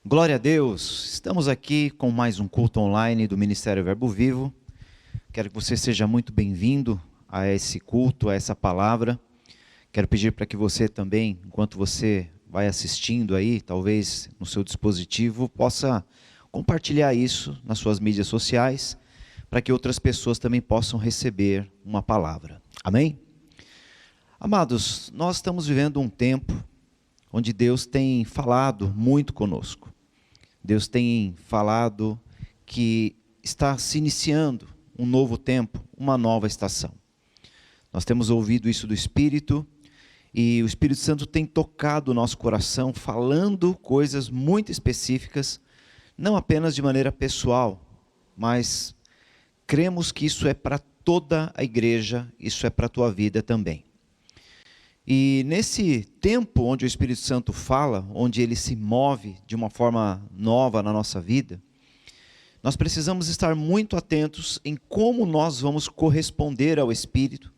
Glória a Deus, estamos aqui com mais um culto online do Ministério Verbo Vivo. Quero que você seja muito bem-vindo a esse culto, a essa palavra. Quero pedir para que você também, enquanto você vai assistindo aí, talvez no seu dispositivo, possa compartilhar isso nas suas mídias sociais, para que outras pessoas também possam receber uma palavra. Amém? Amados, nós estamos vivendo um tempo onde Deus tem falado muito conosco. Deus tem falado que está se iniciando um novo tempo, uma nova estação. Nós temos ouvido isso do Espírito, e o Espírito Santo tem tocado o nosso coração, falando coisas muito específicas, não apenas de maneira pessoal, mas cremos que isso é para toda a igreja, isso é para a tua vida também. E nesse tempo onde o Espírito Santo fala, onde ele se move de uma forma nova na nossa vida, nós precisamos estar muito atentos em como nós vamos corresponder ao Espírito,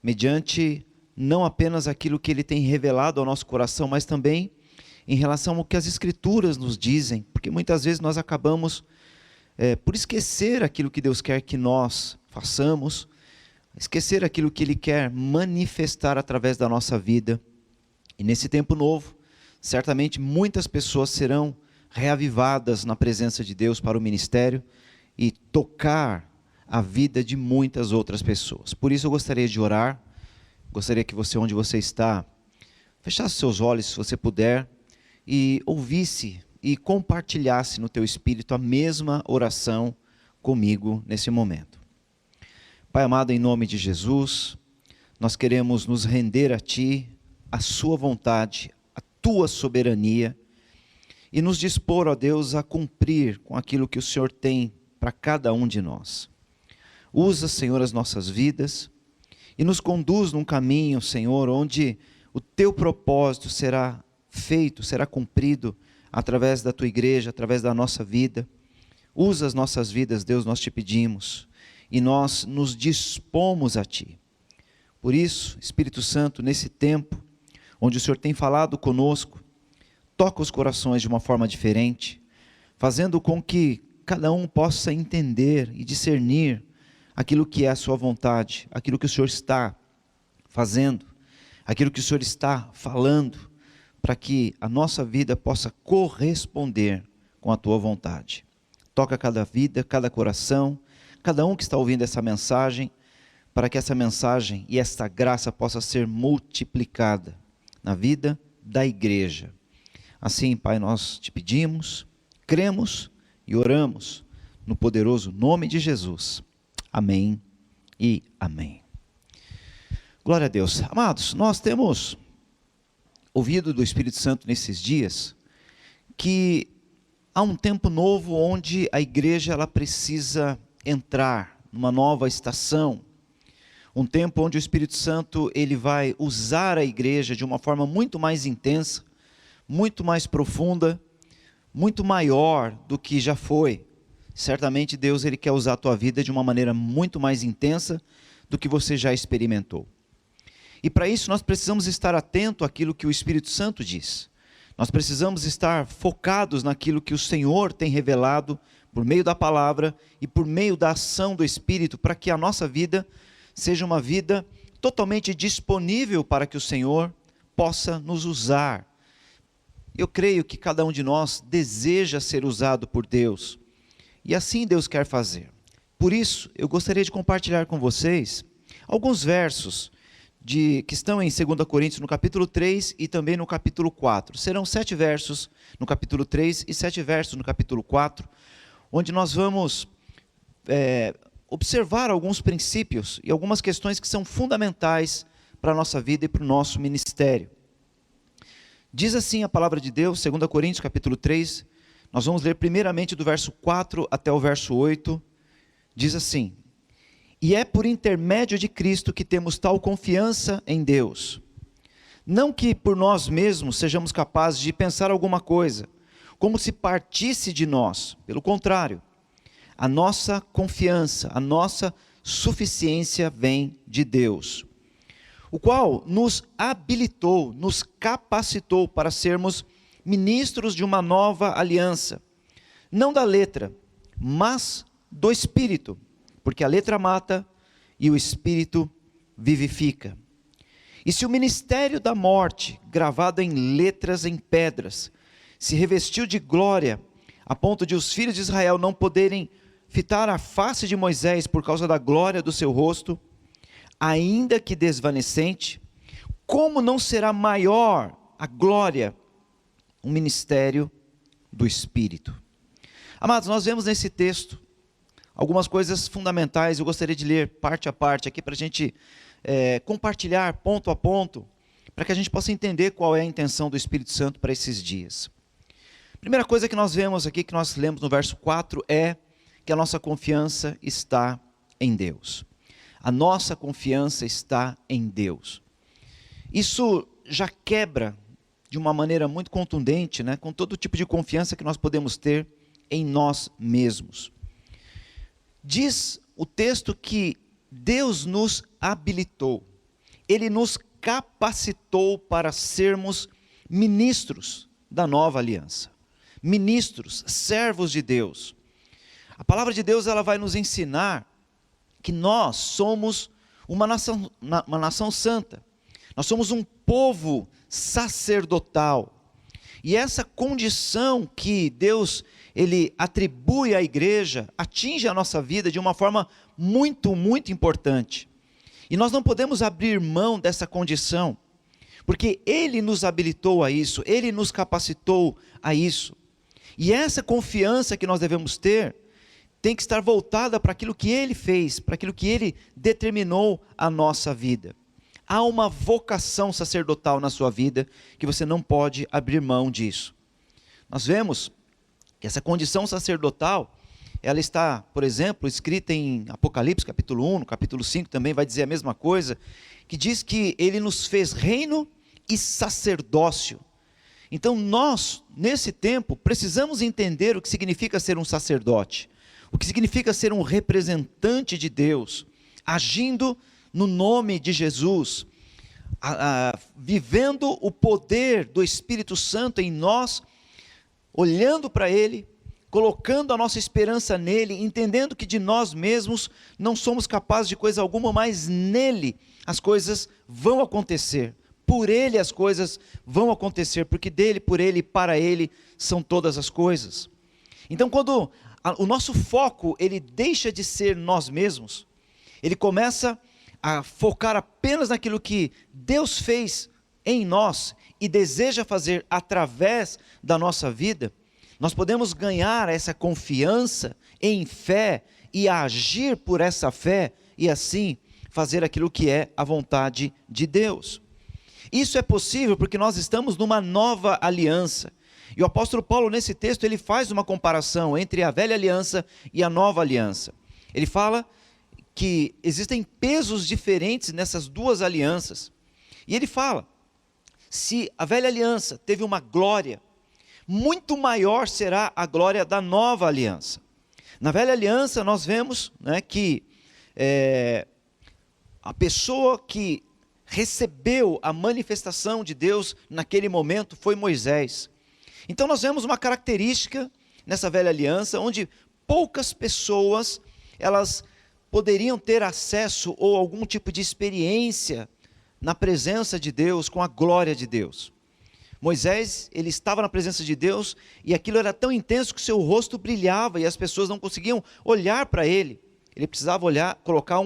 mediante não apenas aquilo que ele tem revelado ao nosso coração, mas também em relação ao que as Escrituras nos dizem, porque muitas vezes nós acabamos por esquecer aquilo que Deus quer que nós façamos, esquecer aquilo que Ele quer manifestar através da nossa vida. E nesse tempo novo, certamente muitas pessoas serão reavivadas na presença de Deus para o ministério e tocar a vida de muitas outras pessoas. Por isso eu gostaria de orar, gostaria que você, onde você está, fechasse seus olhos, se você puder, e ouvisse e compartilhasse no teu espírito a mesma oração comigo nesse momento. Pai amado, em nome de Jesus, nós queremos nos render a Ti, a Sua vontade, a Tua soberania, e nos dispor, ó Deus, a cumprir com aquilo que o Senhor tem para cada um de nós. Usa, Senhor, as nossas vidas e nos conduz num caminho, Senhor, onde o Teu propósito será feito, será cumprido através da Tua igreja, através da nossa vida. Usa as nossas vidas, Deus, nós te pedimos. E nós nos dispomos a Ti. Por isso, Espírito Santo, nesse tempo, onde o Senhor tem falado conosco, toca os corações de uma forma diferente, fazendo com que cada um possa entender e discernir aquilo que é a Sua vontade, aquilo que o Senhor está fazendo, aquilo que o Senhor está falando, para que a nossa vida possa corresponder com a Tua vontade. Toca cada vida, cada coração, cada um que está ouvindo essa mensagem, para que essa mensagem e esta graça possa ser multiplicada na vida da igreja. Assim, Pai, nós te pedimos, cremos e oramos no poderoso nome de Jesus. Amém e amém. Glória a Deus. Amados, nós temos ouvido do Espírito Santo nesses dias que há um tempo novo onde a igreja ela precisa entrar numa nova estação, um tempo onde o Espírito Santo ele vai usar a igreja de uma forma muito mais intensa, muito mais profunda, muito maior do que já foi. Certamente Deus ele quer usar a tua vida de uma maneira muito mais intensa do que você já experimentou. E para isso nós precisamos estar atento àquilo que o Espírito Santo diz. Nós precisamos estar focados naquilo que o Senhor tem revelado por meio da palavra e por meio da ação do Espírito, para que a nossa vida seja uma vida totalmente disponível para que o Senhor possa nos usar. Eu creio que cada um de nós deseja ser usado por Deus, e assim Deus quer fazer. Por isso, eu gostaria de compartilhar com vocês alguns versos que estão em 2 Coríntios, no capítulo 3 e também no capítulo 4. Serão 7 versos no capítulo 3 e 7 versos no capítulo 4, onde nós vamos observar alguns princípios e algumas questões que são fundamentais para a nossa vida e para o nosso ministério. Diz assim a palavra de Deus, 2 Coríntios capítulo 3, nós vamos ler primeiramente do verso 4 até o verso 8, diz assim: E é por intermédio de Cristo que temos tal confiança em Deus. Não que por nós mesmos sejamos capazes de pensar alguma coisa, como se partisse de nós. Pelo contrário, a nossa confiança, a nossa suficiência vem de Deus, o qual nos habilitou, nos capacitou para sermos ministros de uma nova aliança, não da letra, mas do Espírito, porque a letra mata e o Espírito vivifica. E se o ministério da morte, gravado em letras em pedras, se revestiu de glória, a ponto de os filhos de Israel não poderem fitar a face de Moisés por causa da glória do seu rosto, ainda que desvanecente, como não será maior a glória, o ministério do Espírito? Amados, nós vemos nesse texto algumas coisas fundamentais. Eu gostaria de ler parte a parte aqui para a gente compartilhar ponto a ponto, para que a gente possa entender qual é a intenção do Espírito Santo para esses dias. Primeira coisa que nós vemos aqui, que nós lemos no verso 4, é que a nossa confiança está em Deus. A nossa confiança está em Deus. Isso já quebra de uma maneira muito contundente, né, com todo tipo de confiança que nós podemos ter em nós mesmos. Diz o texto que Deus nos habilitou, Ele nos capacitou para sermos ministros da nova aliança. Ministros, servos de Deus. A palavra de Deus, ela vai nos ensinar que nós somos uma nação santa. Nós somos um povo sacerdotal. E essa condição que Deus Ele atribui à igreja, atinge a nossa vida de uma forma muito, muito importante. E nós não podemos abrir mão dessa condição, porque Ele nos habilitou a isso, Ele nos capacitou a isso. E essa confiança que nós devemos ter, tem que estar voltada para aquilo que Ele fez, para aquilo que Ele determinou a nossa vida. Há uma vocação sacerdotal na sua vida, que você não pode abrir mão disso. Nós vemos que essa condição sacerdotal, ela está, por exemplo, escrita em Apocalipse, capítulo 1, no capítulo 5 também vai dizer a mesma coisa, que diz que Ele nos fez reino e sacerdócio. Então nós, nesse tempo, precisamos entender o que significa ser um sacerdote, o que significa ser um representante de Deus, agindo no nome de Jesus, vivendo o poder do Espírito Santo em nós, olhando para Ele, colocando a nossa esperança nele, entendendo que de nós mesmos não somos capazes de coisa alguma, mas nele as coisas vão acontecer, por Ele as coisas vão acontecer, porque dele, por Ele e para Ele são todas as coisas. Então quando o nosso foco ele deixa de ser nós mesmos, ele começa a focar apenas naquilo que Deus fez em nós e deseja fazer através da nossa vida, nós podemos ganhar essa confiança em fé e agir por essa fé e assim fazer aquilo que é a vontade de Deus. Isso é possível porque nós estamos numa nova aliança. E o apóstolo Paulo nesse texto ele faz uma comparação entre a velha aliança e a nova aliança. Ele fala que existem pesos diferentes nessas duas alianças. E ele fala, se a velha aliança teve uma glória, muito maior será a glória da nova aliança. Na velha aliança nós vemos, né, que a pessoa que recebeu a manifestação de Deus naquele momento foi Moisés. Então nós vemos uma característica nessa velha aliança, onde poucas pessoas, elas poderiam ter acesso ou algum tipo de experiência na presença de Deus, com a glória de Deus. Moisés, ele estava na presença de Deus, e aquilo era tão intenso que seu rosto brilhava, e as pessoas não conseguiam olhar para ele. Ele precisava olhar, colocar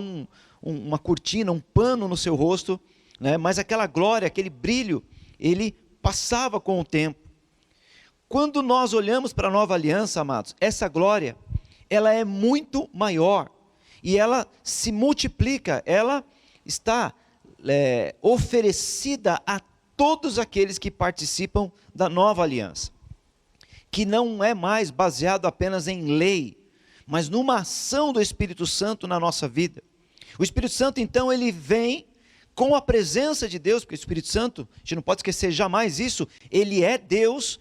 uma cortina, um pano no seu rosto, né? Mas aquela glória, aquele brilho, ele passava com o tempo. Quando nós olhamos para a nova aliança, amados, essa glória, ela é muito maior, e ela se multiplica, ela está oferecida a todos aqueles que participam da nova aliança, que não é mais baseado apenas em lei, mas numa ação do Espírito Santo na nossa vida. O Espírito Santo então ele vem com a presença de Deus, porque o Espírito Santo, a gente não pode esquecer jamais isso, ele é Deus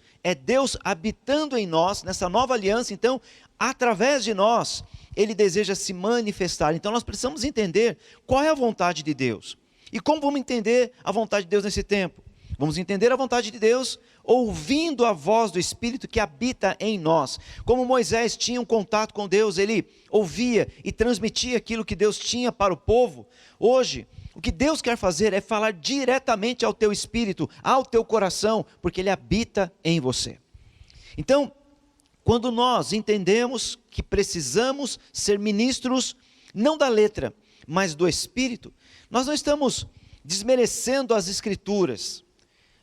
habitando em nós, nessa nova aliança. Então, através de nós, ele deseja se manifestar. Então nós precisamos entender qual é a vontade de Deus. E como vamos entender a vontade de Deus nesse tempo? Vamos entender a vontade de Deus ouvindo a voz do Espírito que habita em nós. Como Moisés tinha um contato com Deus, ele ouvia e transmitia aquilo que Deus tinha para o povo. Hoje, o que Deus quer fazer é falar diretamente ao teu espírito, ao teu coração, porque Ele habita em você. Então, quando nós entendemos que precisamos ser ministros, não da letra, mas do Espírito, nós não estamos desmerecendo as Escrituras,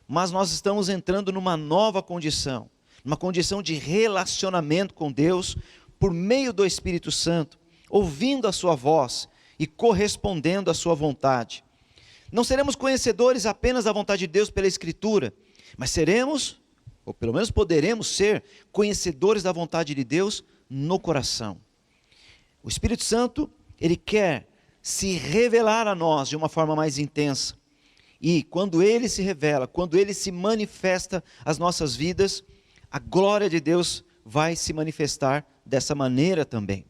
mas nós estamos entrando numa nova condição, numa condição de relacionamento com Deus, por meio do Espírito Santo, ouvindo a sua voz e correspondendo à sua vontade. Não seremos conhecedores apenas da vontade de Deus pela Escritura, mas seremos, ou pelo menos poderemos ser, conhecedores da vontade de Deus no coração. O Espírito Santo, Ele quer se revelar a nós de uma forma mais intensa. E quando Ele se revela, quando Ele se manifesta às nossas vidas, a glória de Deus vai se manifestar dessa maneira também.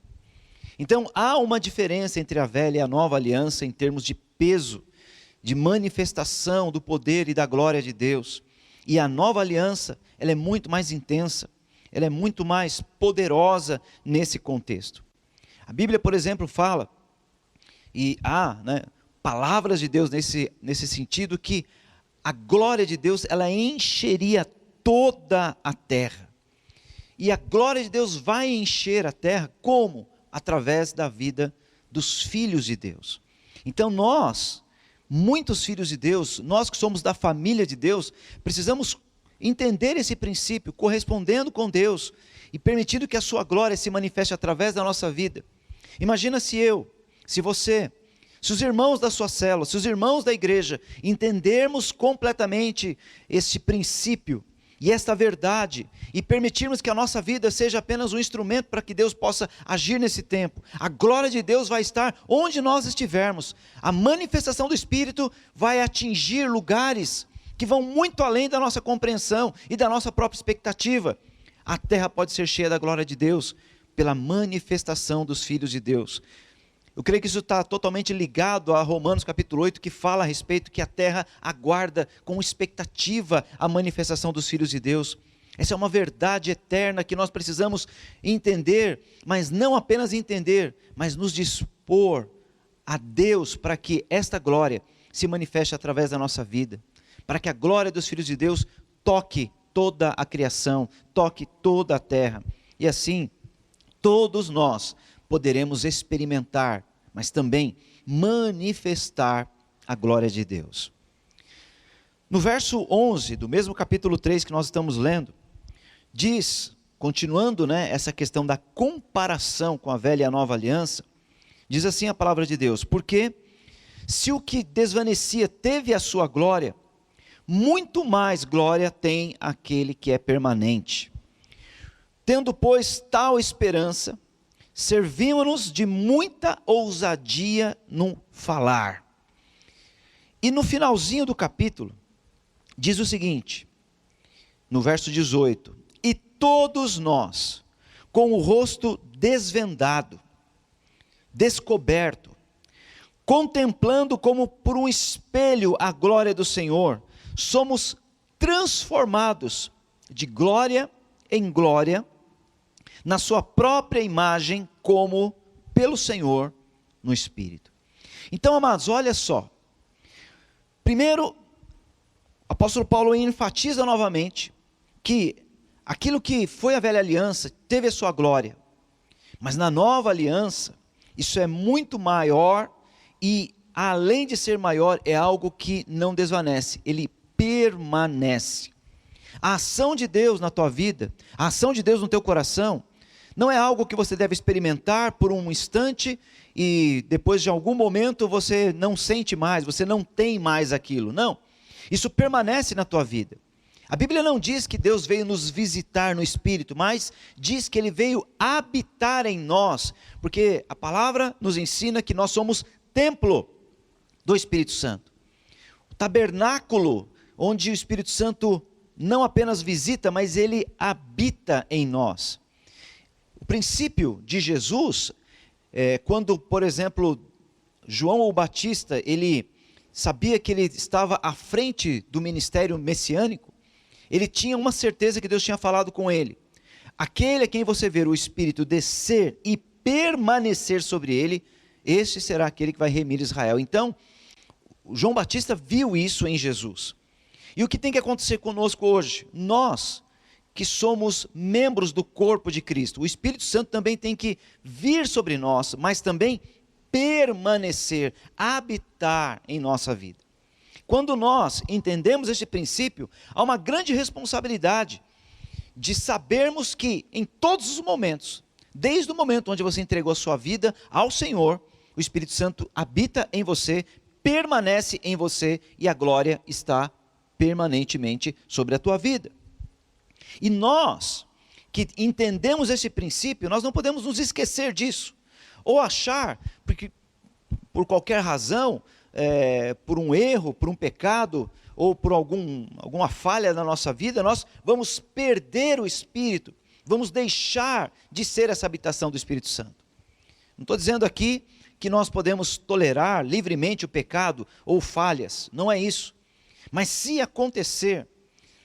Então há uma diferença entre a velha e a nova aliança em termos de peso, de manifestação do poder e da glória de Deus. E a nova aliança, ela é muito mais intensa, ela é muito mais poderosa nesse contexto. A Bíblia, por exemplo, fala, e há palavras de Deus nesse sentido, que a glória de Deus, ela encheria toda a terra. E a glória de Deus vai encher a terra como? Através da vida dos filhos de Deus. Então nós, muitos filhos de Deus, nós que somos da família de Deus, precisamos entender esse princípio, correspondendo com Deus e permitindo que a sua glória se manifeste através da nossa vida. Imagina se você, se os irmãos da sua célula, se os irmãos da igreja entendermos completamente esse princípio e esta verdade, e permitirmos que a nossa vida seja apenas um instrumento para que Deus possa agir nesse tempo. A glória de Deus vai estar onde nós estivermos. A manifestação do Espírito vai atingir lugares que vão muito além da nossa compreensão e da nossa própria expectativa. A terra pode ser cheia da glória de Deus pela manifestação dos filhos de Deus. Eu creio que isso está totalmente ligado a Romanos capítulo 8, que fala a respeito que a terra aguarda com expectativa a manifestação dos filhos de Deus. Essa é uma verdade eterna que nós precisamos entender, mas não apenas entender, mas nos dispor a Deus para que esta glória se manifeste através da nossa vida, para que a glória dos filhos de Deus toque toda a criação, toque toda a terra, e assim todos nós poderemos experimentar, mas também manifestar a glória de Deus. No verso 11 do mesmo capítulo 3 que nós estamos lendo, diz, continuando essa questão da comparação com a velha e a nova aliança, diz assim a palavra de Deus: porque se o que desvanecia teve a sua glória, muito mais glória tem aquele que é permanente. Tendo, pois, tal esperança, servimos-nos de muita ousadia no falar. E no finalzinho do capítulo, diz o seguinte, no verso 18: e todos nós, com o rosto desvendado, descoberto, contemplando como por um espelho a glória do Senhor, somos transformados de glória em glória, na sua própria imagem, como pelo Senhor no Espírito. Então, amados, olha só. Primeiro, o apóstolo Paulo enfatiza novamente que aquilo que foi a velha aliança teve a sua glória, mas na nova aliança, isso é muito maior e, além de ser maior, é algo que não desvanece, ele permanece. A ação de Deus na tua vida, a ação de Deus no teu coração, não é algo que você deve experimentar por um instante e depois de algum momento você não sente mais, você não tem mais aquilo. Não, isso permanece na tua vida. A Bíblia não diz que Deus veio nos visitar no Espírito, mas diz que Ele veio habitar em nós, porque a palavra nos ensina que nós somos templo do Espírito Santo. O tabernáculo onde o Espírito Santo não apenas visita, mas Ele habita em nós. O princípio de Jesus, quando, por exemplo, João o Batista, ele sabia que ele estava à frente do ministério messiânico, ele tinha uma certeza que Deus tinha falado com ele. Aquele a quem você ver o Espírito descer e permanecer sobre ele, este será aquele que vai remir Israel. Então, João Batista viu isso em Jesus. E o que tem que acontecer conosco hoje? Nós, que somos membros do corpo de Cristo, o Espírito Santo também tem que vir sobre nós, mas também permanecer, habitar em nossa vida. Quando nós entendemos este princípio, há uma grande responsabilidade de sabermos que em todos os momentos, desde o momento onde você entregou a sua vida ao Senhor, o Espírito Santo habita em você, permanece em você e a glória está permanentemente sobre a tua vida. E nós que entendemos esse princípio, nós não podemos nos esquecer disso, ou achar, porque por qualquer razão, por um erro, por um pecado, ou por alguma falha na nossa vida, nós vamos perder o Espírito, vamos deixar de ser essa habitação do Espírito Santo. Não estou dizendo aqui que nós podemos tolerar livremente o pecado ou falhas, não é isso. Mas se acontecer,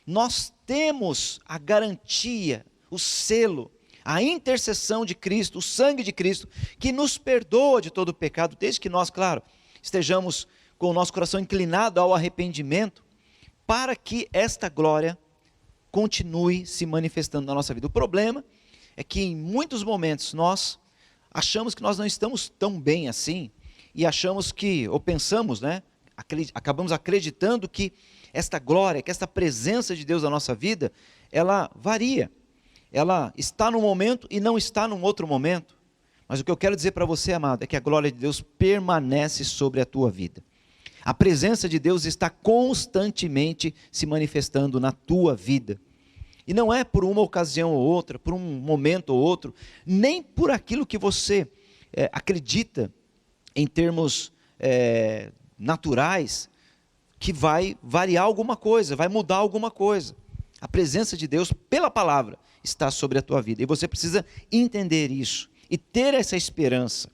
nós temos a garantia, o selo, a intercessão de Cristo, o sangue de Cristo, que nos perdoa de todo o pecado, desde que nós, claro, estejamos com o nosso coração inclinado ao arrependimento, para que esta glória continue se manifestando na nossa vida. O problema é que em muitos momentos nós achamos que nós não estamos tão bem assim, e achamos que, ou pensamos, acabamos acreditando que esta glória, que esta presença de Deus na nossa vida, ela varia, ela está num momento e não está num outro momento. Mas o que eu quero dizer para você, amado, é que a glória de Deus permanece sobre a tua vida. A presença de Deus está constantemente se manifestando na tua vida. E não é por uma ocasião ou outra, por um momento ou outro, nem por aquilo que você acredita em termos naturais, que vai variar alguma coisa, vai mudar alguma coisa. A presença de Deus, pela palavra, está sobre a tua vida. E você precisa entender isso e ter essa esperança,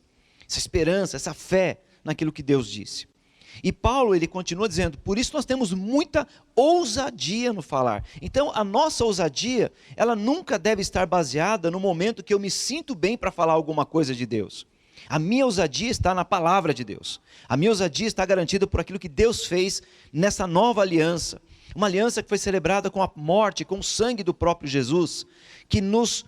essa fé naquilo que Deus disse. E Paulo, ele continua dizendo, por isso nós temos muita ousadia no falar. Então, a nossa ousadia, ela nunca deve estar baseada no momento que eu me sinto bem para falar alguma coisa de Deus. A minha ousadia está na palavra de Deus. A minha ousadia está garantida por aquilo que Deus fez nessa nova aliança. Uma aliança que foi celebrada com a morte, com o sangue do próprio Jesus, que nos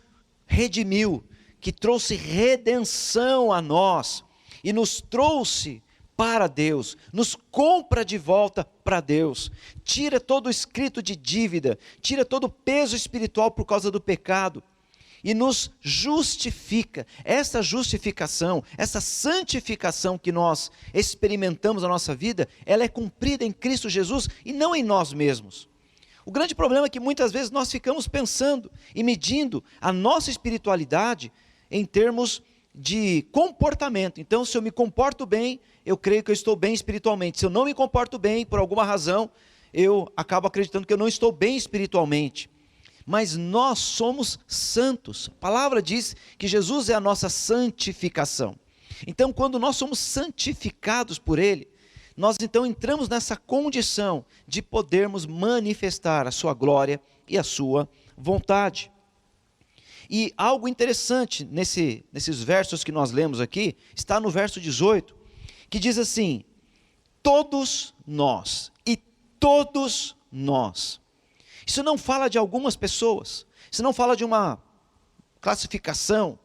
redimiu, que trouxe redenção a nós e nos trouxe para Deus, nos compra de volta para Deus, tira todo o escrito de dívida, tira todo o peso espiritual por causa do pecado e nos justifica. Essa justificação, essa santificação que nós experimentamos na nossa vida, ela é cumprida em Cristo Jesus e não em nós mesmos. O grande problema é que muitas vezes nós ficamos pensando e medindo a nossa espiritualidade em termos de comportamento. Então, se eu me comporto bem, eu creio que eu estou bem espiritualmente. Se eu não me comporto bem, por alguma razão, eu acabo acreditando que eu não estou bem espiritualmente. Mas nós somos santos. A palavra diz que Jesus é a nossa santificação. Então, quando nós somos santificados por Ele, nós então entramos nessa condição de podermos manifestar a sua glória e a sua vontade. E algo interessante nesses versos que nós lemos aqui, está no verso 18, que diz assim, todos nós, e todos nós. Isso não fala de algumas pessoas, isso não fala de uma classificação,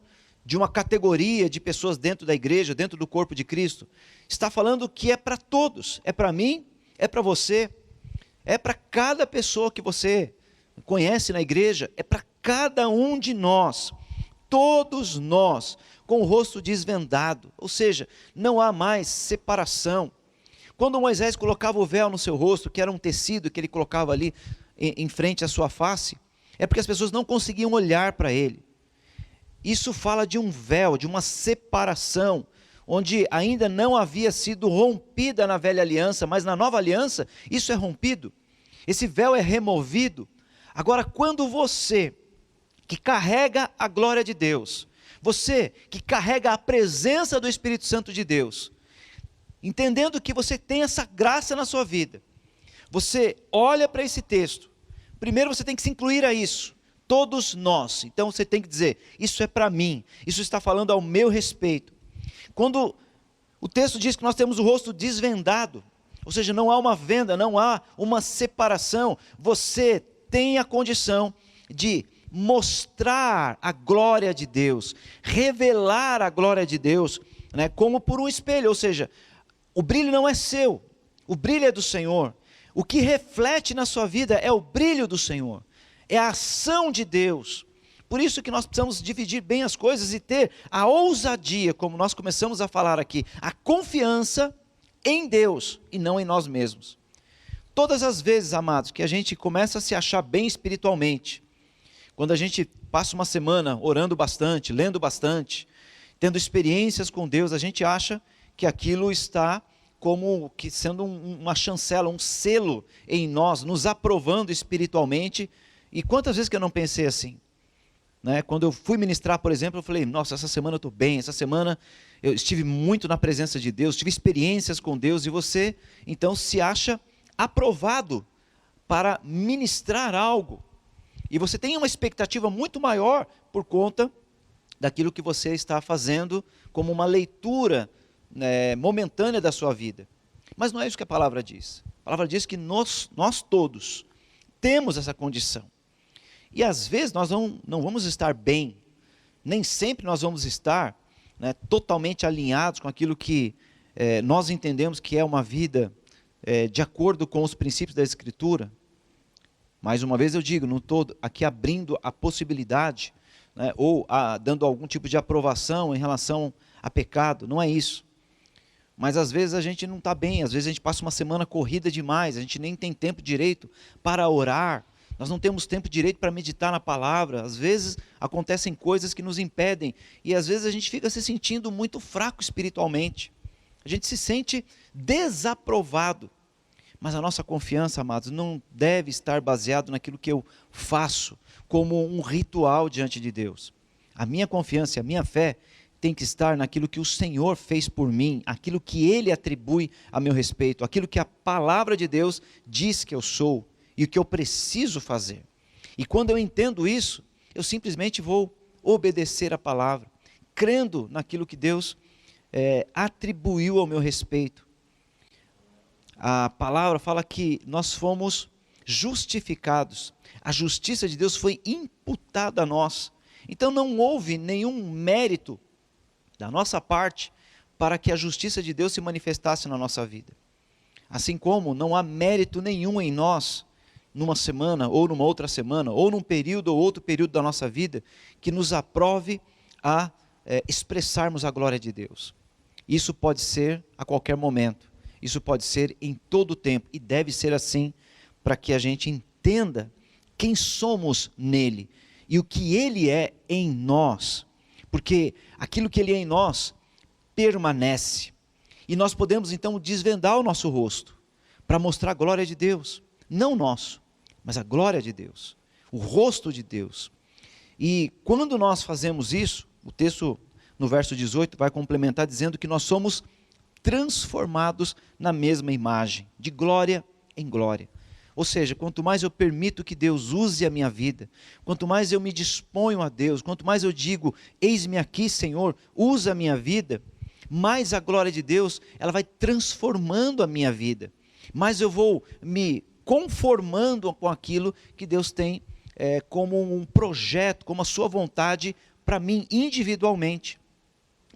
de uma categoria de pessoas dentro da igreja, dentro do corpo de Cristo. Está falando que é para todos, é para mim, é para você, é para cada pessoa que você conhece na igreja, é para cada um de nós, todos nós, com o rosto desvendado, ou seja, não há mais separação. Quando Moisés colocava o véu no seu rosto, que era um tecido que ele colocava ali em frente à sua face, é porque as pessoas não conseguiam olhar para ele. Isso fala de um véu, de uma separação, onde ainda não havia sido rompida na velha aliança, mas na nova aliança, isso é rompido, esse véu é removido. Agora, quando você, que carrega a glória de Deus, você que carrega a presença do Espírito Santo de Deus, entendendo que você tem essa graça na sua vida, você olha para esse texto, Primeiro você tem que se incluir a isso. Todos nós. Então você tem que dizer, isso é para mim. Isso está falando ao meu respeito. Quando o texto diz que nós temos o rosto desvendado, ou seja, não há uma venda, não há uma separação. Você tem a condição de mostrar a glória de Deus, revelar a glória de Deus, né, como por um espelho. Ou seja, o brilho não é seu, o brilho é do Senhor. O que reflete na sua vida é o brilho do Senhor, é a ação de Deus. Por isso que nós precisamos dividir bem as coisas e ter a ousadia, como nós começamos a falar aqui, a confiança em Deus e não em nós mesmos. Todas as vezes, amados, que a gente começa a se achar bem espiritualmente, quando a gente passa uma semana orando bastante, lendo bastante, tendo experiências com Deus, a gente acha que aquilo está como que sendo uma chancela, um selo em nós, nos aprovando espiritualmente. E quantas vezes que eu não pensei assim? Né? Quando eu fui ministrar, por exemplo, eu falei, nossa, essa semana eu estou bem, essa semana eu estive muito na presença de Deus, tive experiências com Deus, e você então se acha aprovado para ministrar algo. E você tem uma expectativa muito maior por conta daquilo que você está fazendo como uma leitura momentânea da sua vida. Mas não é isso que a palavra diz. A palavra diz que nós todos temos essa condição. E às vezes nós não vamos estar bem, nem sempre nós vamos estar totalmente alinhados com aquilo que nós entendemos que é uma vida de acordo com os princípios da Escritura. Mais uma vez eu digo, não estou aqui abrindo a possibilidade, ou dando algum tipo de aprovação em relação a pecado, não é isso. Mas às vezes a gente não está bem, às vezes a gente passa uma semana corrida demais, a gente nem tem tempo direito para orar, nós não temos tempo direito para meditar na palavra, às vezes acontecem coisas que nos impedem, e às vezes a gente fica se sentindo muito fraco espiritualmente, a gente se sente desaprovado. Mas a nossa confiança, amados, não deve estar baseado naquilo que eu faço como um ritual diante de Deus. A minha confiança, a minha fé tem que estar naquilo que o Senhor fez por mim, aquilo que Ele atribui a meu respeito, aquilo que a palavra de Deus diz que eu sou e o que eu preciso fazer. E quando eu entendo isso, eu simplesmente vou obedecer a palavra, crendo naquilo que Deus atribuiu ao meu respeito. A palavra fala que nós fomos justificados, a justiça de Deus foi imputada a nós. Então não houve nenhum mérito da nossa parte para que a justiça de Deus se manifestasse na nossa vida. Assim como não há mérito nenhum em nós, numa semana, ou numa outra semana, ou num período ou outro período da nossa vida, que nos aprove a expressarmos a glória de Deus. Isso pode ser a qualquer momento. Isso pode ser em todo o tempo, e deve ser assim, para que a gente entenda quem somos nele, e o que ele é em nós, porque aquilo que ele é em nós, permanece, e nós podemos então desvendar o nosso rosto, para mostrar a glória de Deus, não nosso, mas a glória de Deus, o rosto de Deus. E quando nós fazemos isso, o texto no verso 18 vai complementar dizendo que nós somos transformados na mesma imagem, de glória em glória. Ou seja, quanto mais eu permito que Deus use a minha vida, quanto mais eu me disponho a Deus, quanto mais eu digo, eis-me aqui, Senhor, usa a minha vida, mais a glória de Deus, ela vai transformando a minha vida, mais eu vou me conformando com aquilo que Deus tem como um projeto, como a sua vontade para mim individualmente.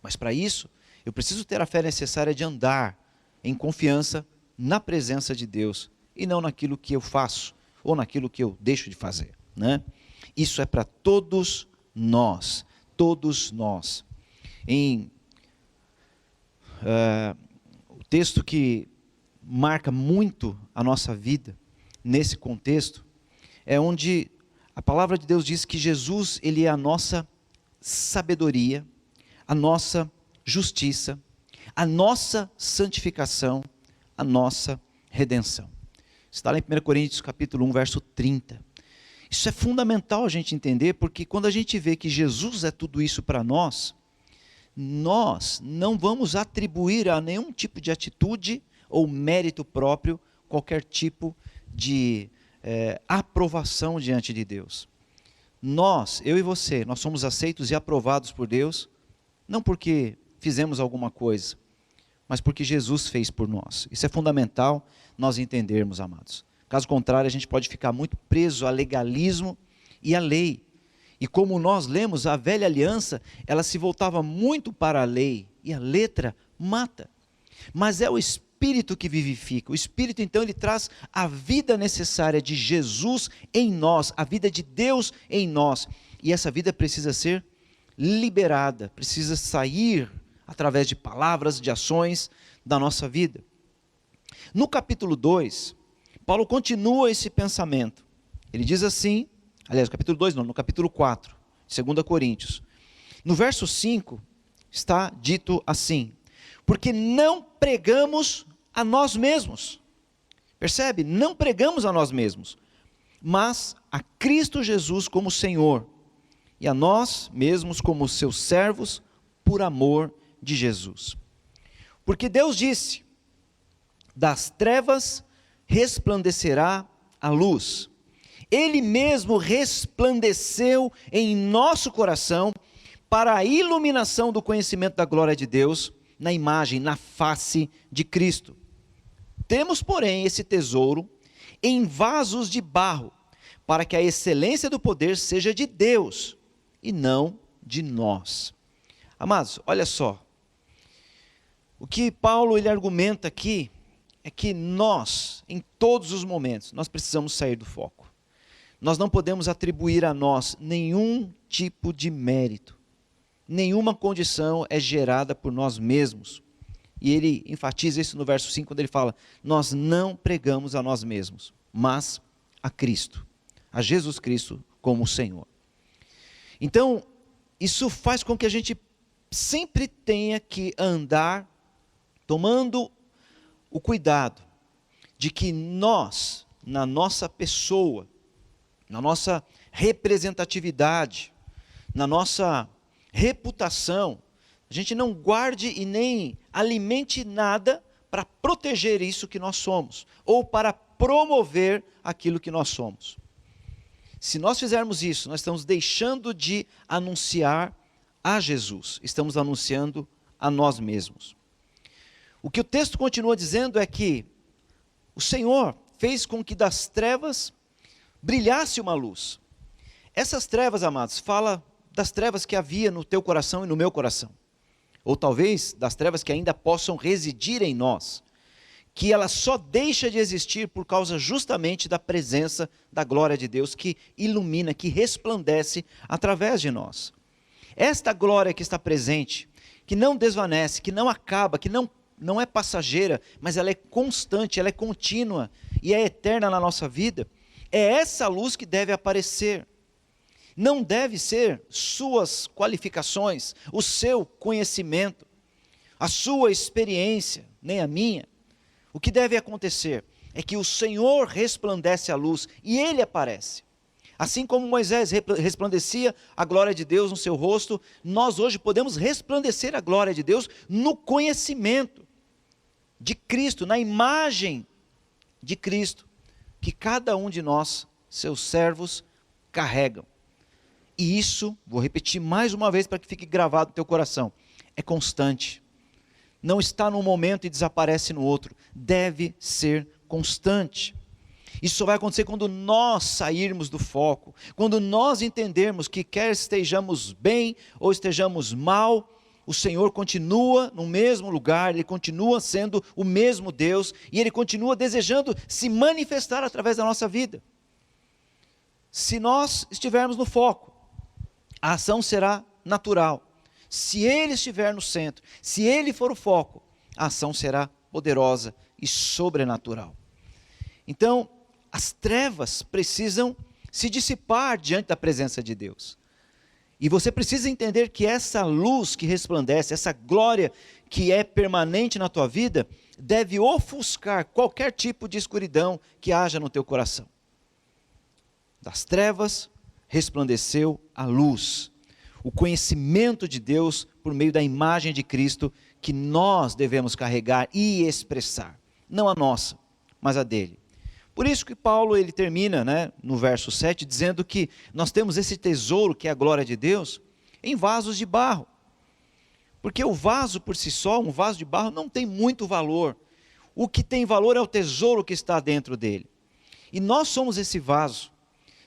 Mas para isso, eu preciso ter a fé necessária de andar em confiança na presença de Deus e não naquilo que eu faço ou naquilo que eu deixo de fazer, né? Isso é para todos nós, todos nós. O texto que marca muito a nossa vida nesse contexto é onde a palavra de Deus diz que Jesus, ele é a nossa sabedoria, a nossa justiça, a nossa santificação, a nossa redenção. Está lá em 1 Coríntios capítulo 1, verso 30. Isso é fundamental a gente entender, porque quando a gente vê que Jesus é tudo isso para nós, nós não vamos atribuir a nenhum tipo de atitude ou mérito próprio qualquer tipo de aprovação diante de Deus. Nós, eu e você, nós somos aceitos e aprovados por Deus, não porque fizemos alguma coisa, mas porque Jesus fez por nós. Isso é fundamental nós entendermos, amados. Caso contrário, a gente pode ficar muito preso ao legalismo e à lei. E como nós lemos, a velha aliança, ela se voltava muito para a lei, e a letra mata. Mas é o Espírito que vivifica. O Espírito, então, ele traz a vida necessária de Jesus em nós, a vida de Deus em nós. E essa vida precisa ser liberada, precisa sair através de palavras, de ações da nossa vida. No capítulo 2, Paulo continua esse pensamento. Ele diz assim, aliás, no capítulo 2 não, no capítulo 4, 2 Coríntios. No verso 5, está dito assim: porque não pregamos a nós mesmos. Percebe? Não pregamos a nós mesmos, mas a Cristo Jesus como Senhor, e a nós mesmos como seus servos, por amor de Jesus. Porque Deus disse: das trevas resplandecerá a luz. Ele mesmo resplandeceu em nosso coração para a iluminação do conhecimento da glória de Deus, na imagem, na face de Cristo. Temos, porém, esse tesouro em vasos de barro, para que a excelência do poder seja de Deus e não de nós. Amados, olha só. O que Paulo ele argumenta aqui é que nós, em todos os momentos, nós precisamos sair do foco. Nós não podemos atribuir a nós nenhum tipo de mérito. Nenhuma condição é gerada por nós mesmos. E ele enfatiza isso no verso 5, quando ele fala: nós não pregamos a nós mesmos, mas a Cristo, a Jesus Cristo como Senhor. Então, isso faz com que a gente sempre tenha que andar tomando o cuidado de que nós, na nossa pessoa, na nossa representatividade, na nossa reputação, a gente não guarde e nem alimente nada para proteger isso que nós somos, ou para promover aquilo que nós somos. Se nós fizermos isso, nós estamos deixando de anunciar a Jesus, estamos anunciando a nós mesmos. O que o texto continua dizendo é que o Senhor fez com que das trevas brilhasse uma luz. Essas trevas, amados, fala das trevas que havia no teu coração e no meu coração. Ou talvez das trevas que ainda possam residir em nós. Que ela só deixa de existir por causa justamente da presença da glória de Deus que ilumina, que resplandece através de nós. Esta glória que está presente, que não desvanece, que não acaba, que não é passageira, mas ela é constante, ela é contínua e é eterna na nossa vida, é essa luz que deve aparecer. Não deve ser suas qualificações, o seu conhecimento, a sua experiência, nem a minha. O que deve acontecer é que o Senhor resplandece a luz e Ele aparece. Assim como Moisés resplandecia a glória de Deus no seu rosto, nós hoje podemos resplandecer a glória de Deus no conhecimento de Cristo, na imagem de Cristo, que cada um de nós, seus servos, carregam. E isso, vou repetir mais uma vez para que fique gravado no teu coração, é constante. Não está num momento e desaparece no outro. Deve ser constante. Isso só vai acontecer quando nós sairmos do foco. Quando nós entendermos que quer estejamos bem ou estejamos mal, o Senhor continua no mesmo lugar, Ele continua sendo o mesmo Deus e Ele continua desejando se manifestar através da nossa vida. Se nós estivermos no foco, a ação será natural. Se Ele estiver no centro, se Ele for o foco, a ação será poderosa e sobrenatural. Então, as trevas precisam se dissipar diante da presença de Deus. E você precisa entender que essa luz que resplandece, essa glória que é permanente na tua vida, deve ofuscar qualquer tipo de escuridão que haja no teu coração. Das trevas resplandeceu a luz. O conhecimento de Deus por meio da imagem de Cristo que nós devemos carregar e expressar. Não a nossa, mas a dele. Por isso que Paulo ele termina, no verso 7, dizendo que nós temos esse tesouro, que é a glória de Deus, em vasos de barro. Porque o vaso por si só, um vaso de barro, não tem muito valor. O que tem valor é o tesouro que está dentro dele. E nós somos esse vaso.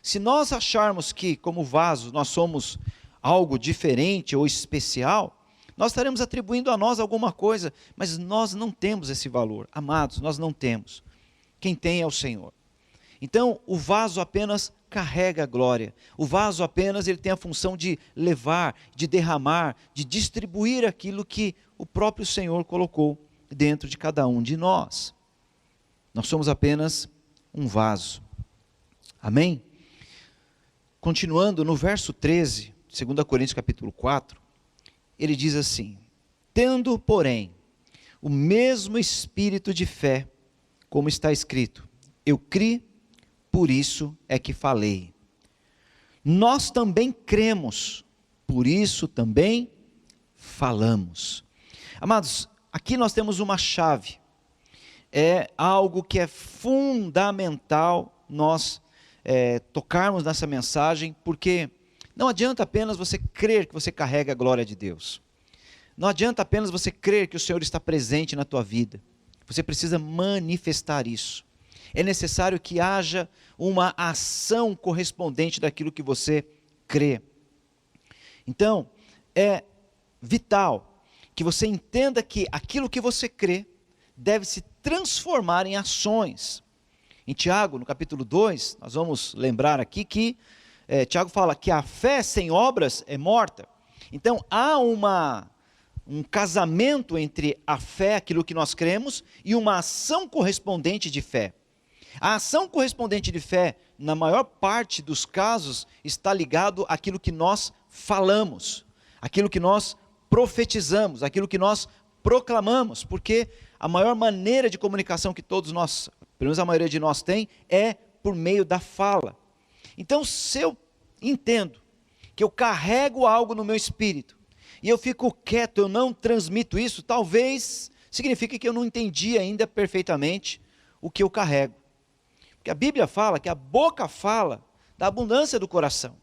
Se nós acharmos que, como vaso, nós somos algo diferente ou especial, nós estaremos atribuindo a nós alguma coisa, mas nós não temos esse valor. Amados, nós não temos. Quem tem é o Senhor. Então, o vaso apenas carrega a glória. O vaso apenas ele tem a função de levar, de derramar, de distribuir aquilo que o próprio Senhor colocou dentro de cada um de nós. Nós somos apenas um vaso. Amém? Continuando no verso 13, 2 Coríntios capítulo 4, ele diz assim: tendo, porém, o mesmo espírito de fé, como está escrito, eu criei, por isso é que falei. Nós também cremos, por isso também falamos. Amados, aqui nós temos uma chave. É algo que é fundamental nós tocarmos nessa mensagem, porque não adianta apenas você crer que você carrega a glória de Deus. Não adianta apenas você crer que o Senhor está presente na tua vida. Você precisa manifestar isso. É necessário que haja uma ação correspondente daquilo que você crê. Então, é vital que você entenda que aquilo que você crê deve se transformar em ações. Em Tiago, no capítulo 2, nós vamos lembrar aqui que Tiago fala que a fé sem obras é morta. Então, há um casamento entre a fé, aquilo que nós cremos, e uma ação correspondente de fé. A ação correspondente de fé, na maior parte dos casos, está ligado àquilo que nós falamos, aquilo que nós profetizamos, aquilo que nós proclamamos, porque a maior maneira de comunicação que todos nós, pelo menos a maioria de nós tem, é por meio da fala. Então, se eu entendo que eu carrego algo no meu espírito, e eu fico quieto, eu não transmito isso, talvez signifique que eu não entendi ainda perfeitamente o que eu carrego. Porque a Bíblia fala que a boca fala da abundância do coração.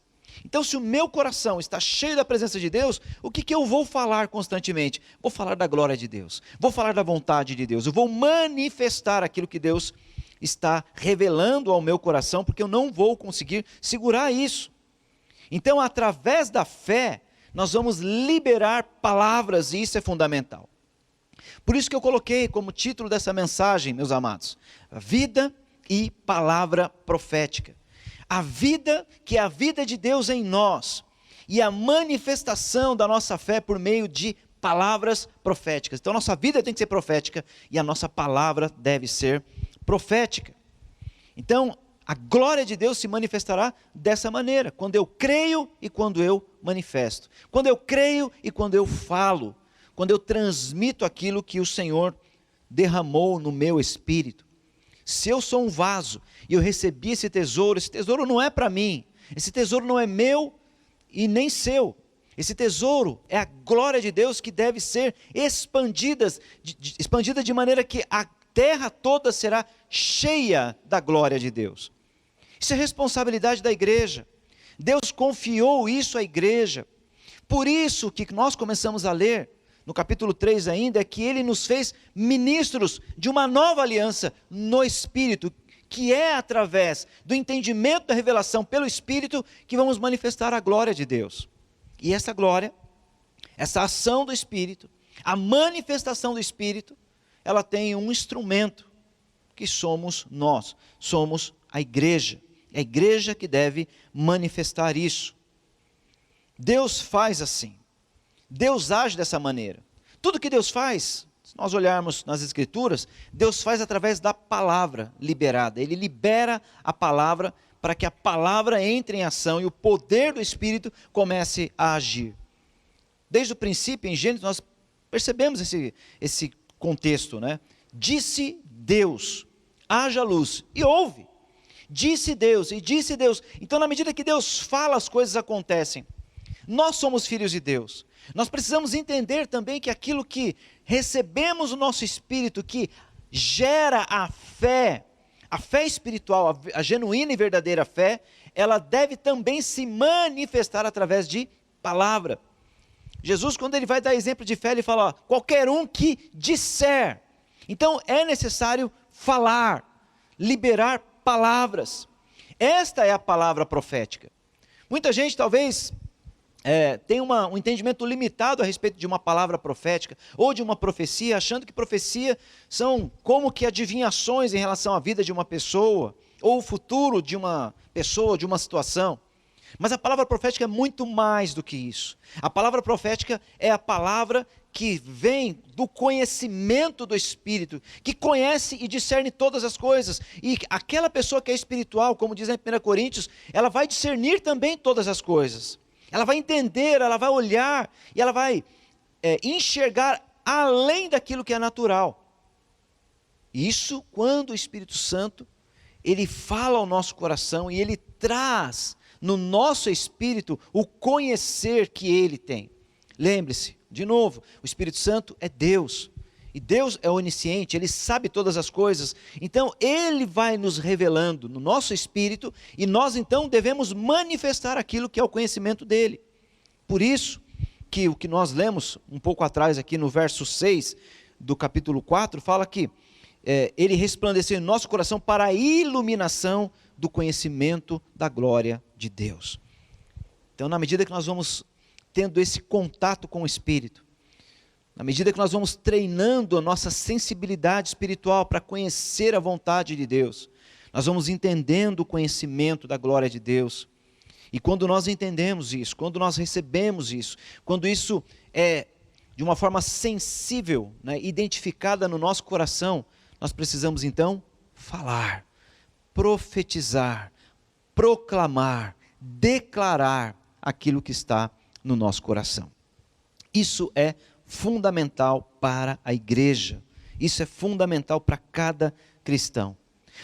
Então, se o meu coração está cheio da presença de Deus, o que eu vou falar constantemente? Vou falar da glória de Deus, vou falar da vontade de Deus, eu vou manifestar aquilo que Deus está revelando ao meu coração, porque eu não vou conseguir segurar isso. Então, através da fé, nós vamos liberar palavras, e isso é fundamental. Por isso que eu coloquei como título dessa mensagem, meus amados, vida e palavra profética. A vida, que é a vida de Deus em nós, e a manifestação da nossa fé por meio de palavras proféticas. Então, nossa vida tem que ser profética, e a nossa palavra deve ser profética. Então, a glória de Deus se manifestará dessa maneira, quando eu creio e quando eu manifesto. Quando eu creio e quando eu falo. Quando eu transmito aquilo que o Senhor derramou no meu espírito. Se eu sou um vaso e eu recebi esse tesouro não é para mim. Esse tesouro não é meu e nem seu. Esse tesouro é a glória de Deus que deve ser expandida de maneira que a terra toda será cheia da glória de Deus. Isso é responsabilidade da igreja. Deus confiou isso à igreja. Por isso que nós começamos a ler, no capítulo 3 ainda, é que Ele nos fez ministros de uma nova aliança no Espírito, que é através do entendimento da revelação pelo Espírito que vamos manifestar a glória de Deus. E essa glória, essa ação do Espírito, a manifestação do Espírito, ela tem um instrumento, que somos nós, somos a igreja. É a igreja que deve manifestar isso. Deus faz assim. Deus age dessa maneira. Tudo que Deus faz, se nós olharmos nas Escrituras, Deus faz através da palavra liberada. Ele libera a palavra para que a palavra entre em ação e o poder do Espírito comece a agir. Desde o princípio, em Gênesis, nós percebemos esse contexto, né? Disse Deus, haja luz, e houve. Disse Deus, e disse Deus. Então, na medida que Deus fala, as coisas acontecem. Nós somos filhos de Deus. Nós precisamos entender também que aquilo que recebemos no nosso espírito, que gera a fé, A fé espiritual, a genuína e verdadeira fé, ela deve também se manifestar através de palavra. Jesus, quando ele vai dar exemplo de fé, ele fala, ó, qualquer um que disser. Então é necessário falar, liberar palavras. Esta é a palavra profética. Muita gente talvez tem um entendimento limitado a respeito de uma palavra profética ou de uma profecia, achando que profecia são como que adivinhações em relação à vida de uma pessoa ou o futuro de uma pessoa, de uma situação. Mas a palavra profética é muito mais do que isso. A palavra profética é a palavra que vem do conhecimento do Espírito, que conhece e discerne todas as coisas. E aquela pessoa que é espiritual, como diz em 1 Coríntios, ela vai discernir também todas as coisas. Ela vai entender, ela vai olhar e ela vai enxergar além daquilo que é natural. Isso quando o Espírito Santo, ele fala ao nosso coração e ele traz no nosso espírito o conhecer que ele tem. Lembre-se, de novo, o Espírito Santo é Deus, e Deus é onisciente, ele sabe todas as coisas, então ele vai nos revelando no nosso espírito, e nós então devemos manifestar aquilo que é o conhecimento dele. Por isso, que o que nós lemos um pouco atrás aqui no verso 6 do capítulo 4, fala que ele resplandeceu em nosso coração para a iluminação do conhecimento da glória de Deus. Então, na medida que nós vamos tendo esse contato com o Espírito, na medida que nós vamos treinando a nossa sensibilidade espiritual para conhecer a vontade de Deus, nós vamos entendendo o conhecimento da glória de Deus. E quando nós entendemos isso, quando nós recebemos isso, quando isso é de uma forma sensível, identificada no nosso coração, nós precisamos então falar, profetizar, proclamar, declarar aquilo que está no nosso coração. Isso é fundamental para a igreja. Isso é fundamental para cada cristão.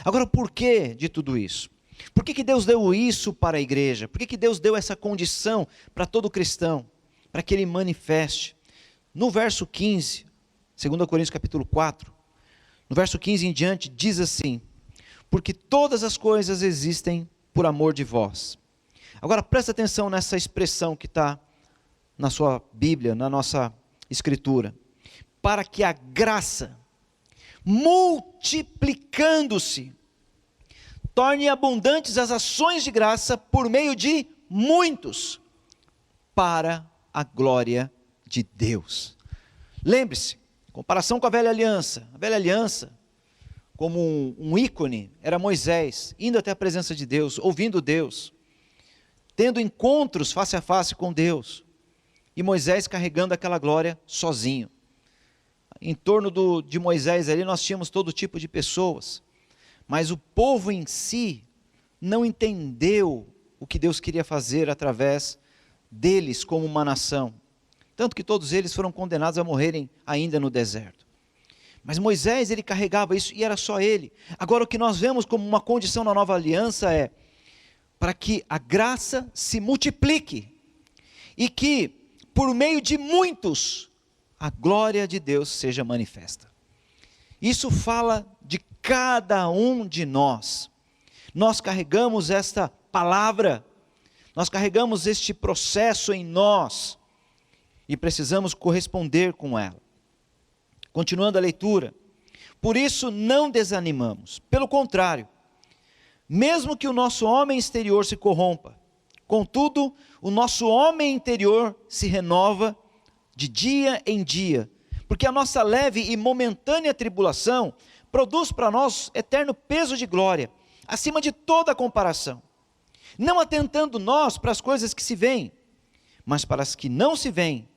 Agora, por que de tudo isso? Por que Deus deu isso para a igreja? Por que Deus deu essa condição para todo cristão? Para que ele manifeste. No verso 15, 2 Coríntios capítulo 4, no verso 15 em diante, diz assim: porque todas as coisas existem por amor de vós. Agora presta atenção nessa expressão que está na sua Bíblia, na nossa Escritura. Para que a graça, multiplicando-se, torne abundantes as ações de graça por meio de muitos, para a glória de Deus. Lembre-se, comparação com a velha aliança. A velha aliança, como um ícone, era Moisés, indo até a presença de Deus, ouvindo Deus, tendo encontros face a face com Deus, e Moisés carregando aquela glória sozinho. Em torno de Moisés ali nós tínhamos todo tipo de pessoas, mas o povo em si não entendeu o que Deus queria fazer através deles como uma nação, tanto que todos eles foram condenados a morrerem ainda no deserto. Mas Moisés, ele carregava isso e era só ele. Agora o que nós vemos como uma condição na nova aliança é para que a graça se multiplique e que por meio de muitos a glória de Deus seja manifesta. Isso fala de cada um de nós. Nós carregamos esta palavra, nós carregamos este processo em nós e precisamos corresponder com ela. Continuando a leitura, por isso não desanimamos, pelo contrário, mesmo que o nosso homem exterior se corrompa, contudo, o nosso homem interior se renova de dia em dia, porque a nossa leve e momentânea tribulação produz para nós eterno peso de glória, acima de toda comparação, não atentando nós para as coisas que se veem, mas para as que não se veem,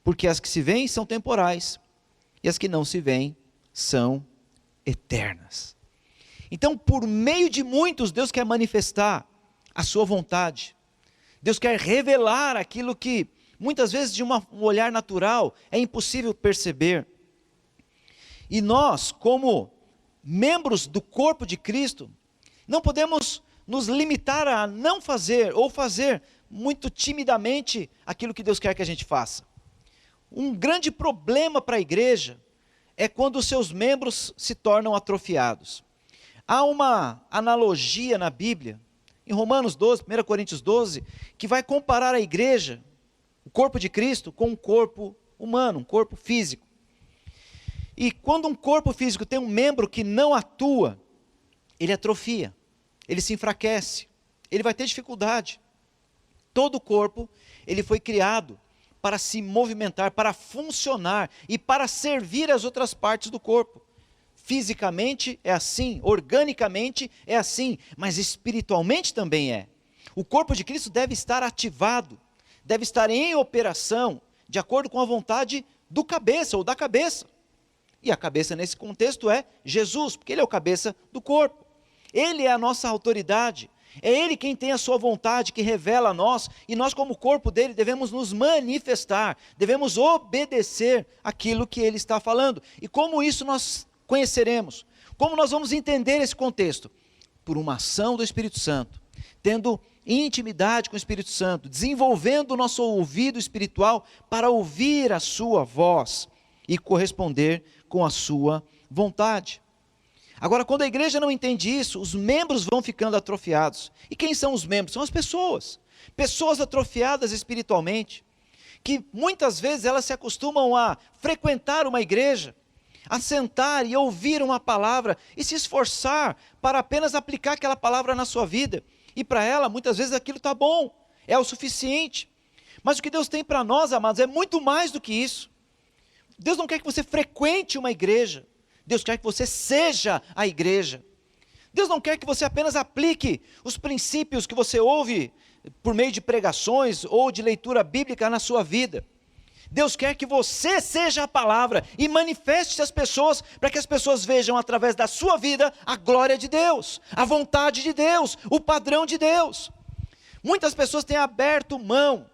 porque as que se veem são temporais, e as que não se veem são eternas. Então, por meio de muitos, Deus quer manifestar a sua vontade. Deus quer revelar aquilo que, muitas vezes, de um olhar natural, é impossível perceber. E nós, como membros do corpo de Cristo, não podemos nos limitar a não fazer, ou fazer muito timidamente aquilo que Deus quer que a gente faça. Um grande problema para a igreja é quando os seus membros se tornam atrofiados. Há uma analogia na Bíblia, em Romanos 12, 1 Coríntios 12, que vai comparar a igreja, o corpo de Cristo, com um corpo humano, um corpo físico. E quando um corpo físico tem um membro que não atua, ele atrofia, ele se enfraquece, ele vai ter dificuldade. Todo o corpo, ele foi criado para se movimentar, para funcionar e para servir as outras partes do corpo. Fisicamente é assim, organicamente é assim, mas espiritualmente também é. O corpo de Cristo deve estar ativado, deve estar em operação, de acordo com a vontade do cabeça ou da cabeça. E a cabeça nesse contexto é Jesus, porque ele é o cabeça do corpo. Ele é a nossa autoridade, é ele quem tem a sua vontade, que revela a nós, e nós como corpo dele devemos nos manifestar, devemos obedecer aquilo que ele está falando. E como isso nós conheceremos? Como nós vamos entender esse contexto? Por uma ação do Espírito Santo, tendo intimidade com o Espírito Santo, desenvolvendo o nosso ouvido espiritual para ouvir a sua voz e corresponder com a sua vontade. Agora, quando a igreja não entende isso, os membros vão ficando atrofiados. E quem são os membros? São as pessoas. Pessoas atrofiadas espiritualmente, que muitas vezes elas se acostumam a frequentar uma igreja, a sentar e ouvir uma palavra e se esforçar para apenas aplicar aquela palavra na sua vida. E para ela, muitas vezes aquilo está bom, é o suficiente. Mas o que Deus tem para nós, amados, é muito mais do que isso. Deus não quer que você frequente uma igreja, Deus quer que você seja a igreja. Deus não quer que você apenas aplique os princípios que você ouve por meio de pregações ou de leitura bíblica na sua vida. Deus quer que você seja a palavra e manifeste às pessoas, para que as pessoas vejam através da sua vida a glória de Deus, a vontade de Deus, o padrão de Deus. Muitas pessoas têm aberto mão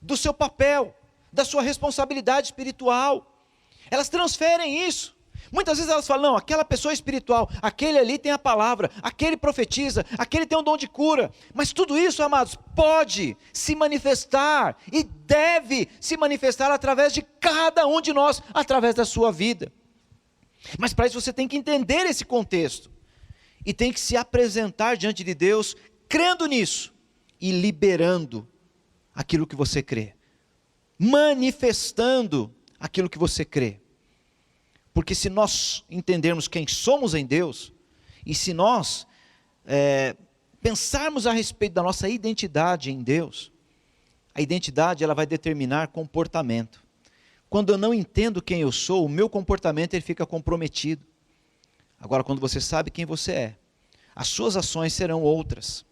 do seu papel, da sua responsabilidade espiritual. Elas transferem isso. Muitas vezes elas falam, não, aquela pessoa é espiritual, aquele ali tem a palavra, aquele profetiza, aquele tem um dom de cura. Mas tudo isso, amados, pode se manifestar e deve se manifestar através de cada um de nós, através da sua vida. Mas para isso você tem que entender esse contexto e tem que se apresentar diante de Deus, crendo nisso e liberando aquilo que você crê, manifestando aquilo que você crê. Porque se nós entendermos quem somos em Deus, e se nós pensarmos a respeito da nossa identidade em Deus, a identidade ela vai determinar comportamento. Quando eu não entendo quem eu sou, o meu comportamento ele fica comprometido. Agora, quando você sabe quem você é, as suas ações serão outras.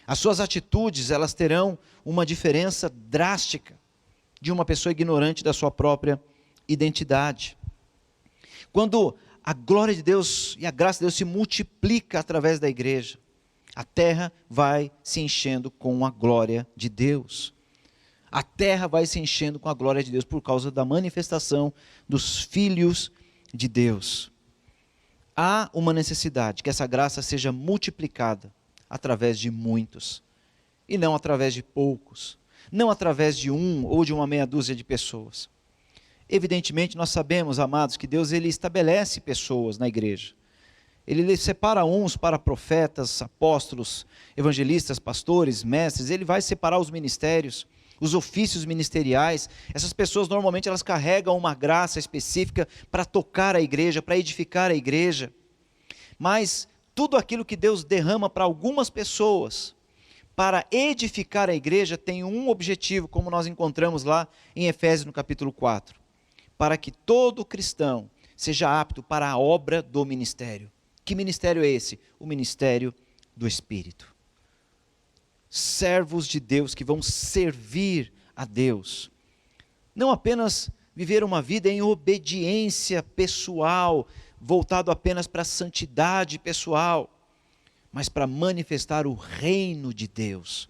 As suas atitudes elas terão uma diferença drástica de uma pessoa ignorante da sua própria identidade. Quando a glória de Deus e a graça de Deus se multiplica através da igreja, a terra vai se enchendo com a glória de Deus. A terra vai se enchendo com a glória de Deus por causa da manifestação dos filhos de Deus. Há uma necessidade que essa graça seja multiplicada através de muitos, e não através de poucos, não através de um ou de uma meia dúzia de pessoas. Evidentemente nós sabemos, amados, que Deus ele estabelece pessoas na igreja. Ele separa uns para profetas, apóstolos, evangelistas, pastores, mestres. Ele vai separar os ministérios, os ofícios ministeriais. Essas pessoas normalmente elas carregam uma graça específica para tocar a igreja, para edificar a igreja. Mas tudo aquilo que Deus derrama para algumas pessoas, para edificar a igreja, tem um objetivo, como nós encontramos lá em Efésios no capítulo 4. Para que todo cristão seja apto para a obra do ministério. Que ministério é esse? O ministério do Espírito. Servos de Deus que vão servir a Deus. Não apenas viver uma vida em obediência pessoal, voltado apenas para a santidade pessoal, mas para manifestar o reino de Deus.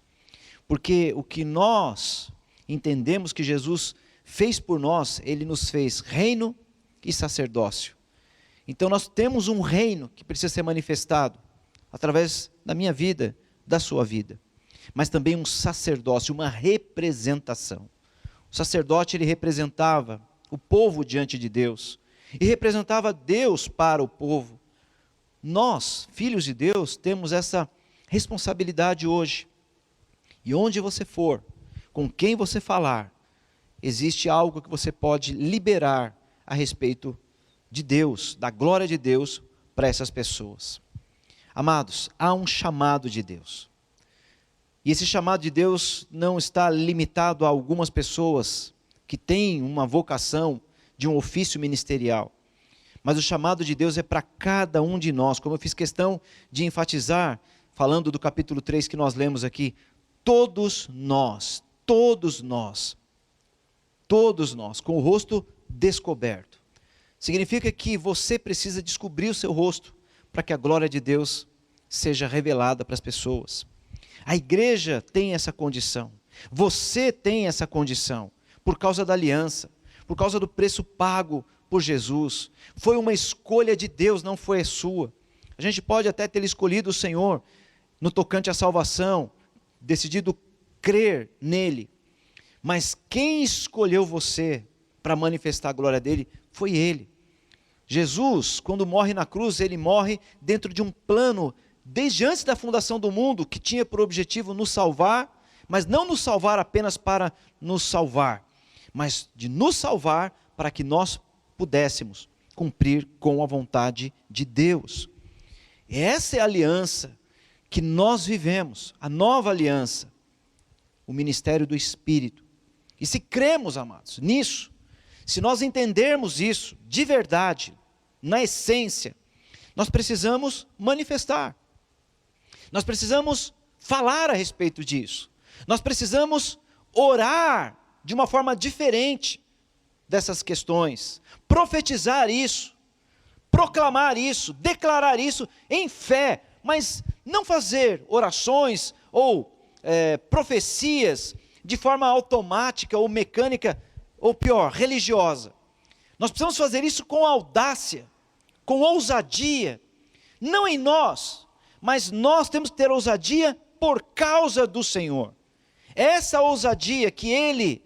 Porque o que nós entendemos que Jesus fez por nós, ele nos fez reino e sacerdócio. Então nós temos um reino que precisa ser manifestado através da minha vida, da sua vida. Mas também um sacerdócio, uma representação. O sacerdote ele representava o povo diante de Deus e representava Deus para o povo. nós, filhos de Deus, temos essa responsabilidade hoje. E onde você for, com quem você falar, existe algo que você pode liberar a respeito de Deus, da glória de Deus para essas pessoas. Amados, há um chamado de Deus. E esse chamado de Deus não está limitado a algumas pessoas que têm uma vocação de um ofício ministerial. Mas o chamado de Deus é para cada um de nós, como eu fiz questão de enfatizar, falando do capítulo 3 que nós lemos aqui, todos nós, com o rosto descoberto. Significa que você precisa descobrir o seu rosto, para que a glória de Deus seja revelada para as pessoas. A igreja tem essa condição, você tem essa condição, por causa da aliança, por causa do preço pago por Jesus. Foi uma escolha de Deus, não foi a sua. A gente pode até ter escolhido o Senhor no tocante à salvação, decidido crer nele, mas quem escolheu você para manifestar a glória dele foi ele. Jesus, quando morre na cruz, ele morre dentro de um plano desde antes da fundação do mundo, que tinha por objetivo nos salvar, mas não nos salvar apenas para nos salvar, mas de nos salvar para que nós pudéssemos cumprir com a vontade de Deus. Essa é a aliança que nós vivemos, a nova aliança, o ministério do Espírito. E se cremos, amados, nisso, se nós entendermos isso de verdade, na essência, nós precisamos manifestar. Nós precisamos falar a respeito disso. Nós precisamos orar de uma forma diferente dessas questões. Profetizar isso, proclamar isso, declarar isso em fé, mas não fazer orações ou profecias de forma automática ou mecânica, ou pior, religiosa. Nós precisamos fazer isso com audácia, com ousadia, não em nós, mas nós temos que ter ousadia por causa do Senhor. Essa ousadia que Ele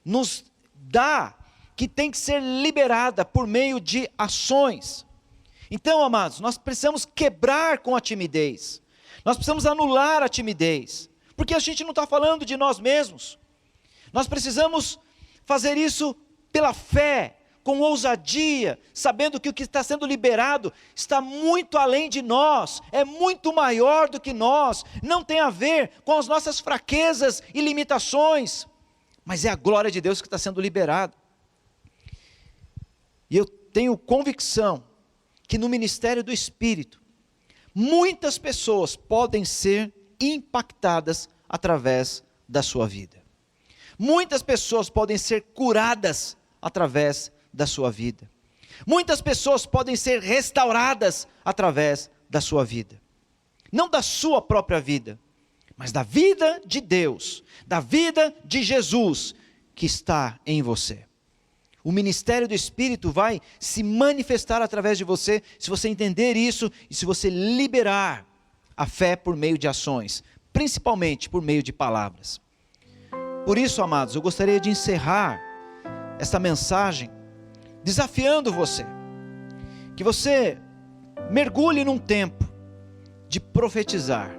nos dá, que tem que ser liberada por meio de ações. Então, amados, nós precisamos quebrar com a timidez, nós precisamos anular a timidez, porque a gente não está falando de nós mesmos, nós precisamos fazer isso pela fé, com ousadia, sabendo que o que está sendo liberado está muito além de nós, é muito maior do que nós, não tem a ver com as nossas fraquezas e limitações, mas é a glória de Deus que está sendo liberada. E eu tenho convicção que no ministério do Espírito, muitas pessoas podem ser impactadas através da sua vida. Muitas pessoas podem ser curadas através da sua vida. Muitas pessoas podem ser restauradas através da sua vida. Não da sua própria vida, mas da vida de Deus, da vida de Jesus que está em você. O ministério do Espírito vai se manifestar através de você, se você entender isso e se você liberar a fé por meio de ações, principalmente por meio de palavras. Por isso, amados, eu gostaria de encerrar esta mensagem desafiando você, que você mergulhe num tempo de profetizar.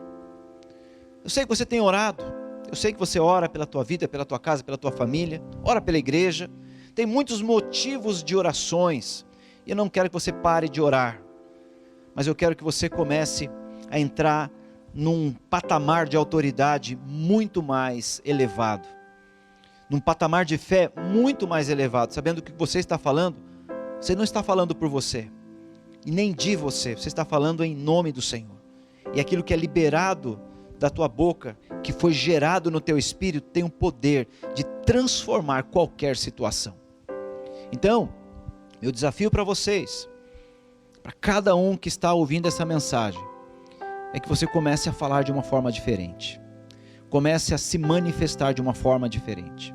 Eu sei que você tem orado, eu sei que você ora pela tua vida, pela tua casa, pela tua família, ora pela igreja, tem muitos motivos de orações, e eu não quero que você pare de orar, mas eu quero que você comece a entrar num patamar de autoridade muito mais elevado, num patamar de fé muito mais elevado, sabendo que o que você está falando, você não está falando por você, e nem de você, você está falando em nome do Senhor, e aquilo que é liberado da tua boca, que foi gerado no teu espírito, tem um poder de transformar qualquer situação. Então, meu desafio para vocês, para cada um que está ouvindo essa mensagem, é que você comece a falar de uma forma diferente, comece a se manifestar de uma forma diferente.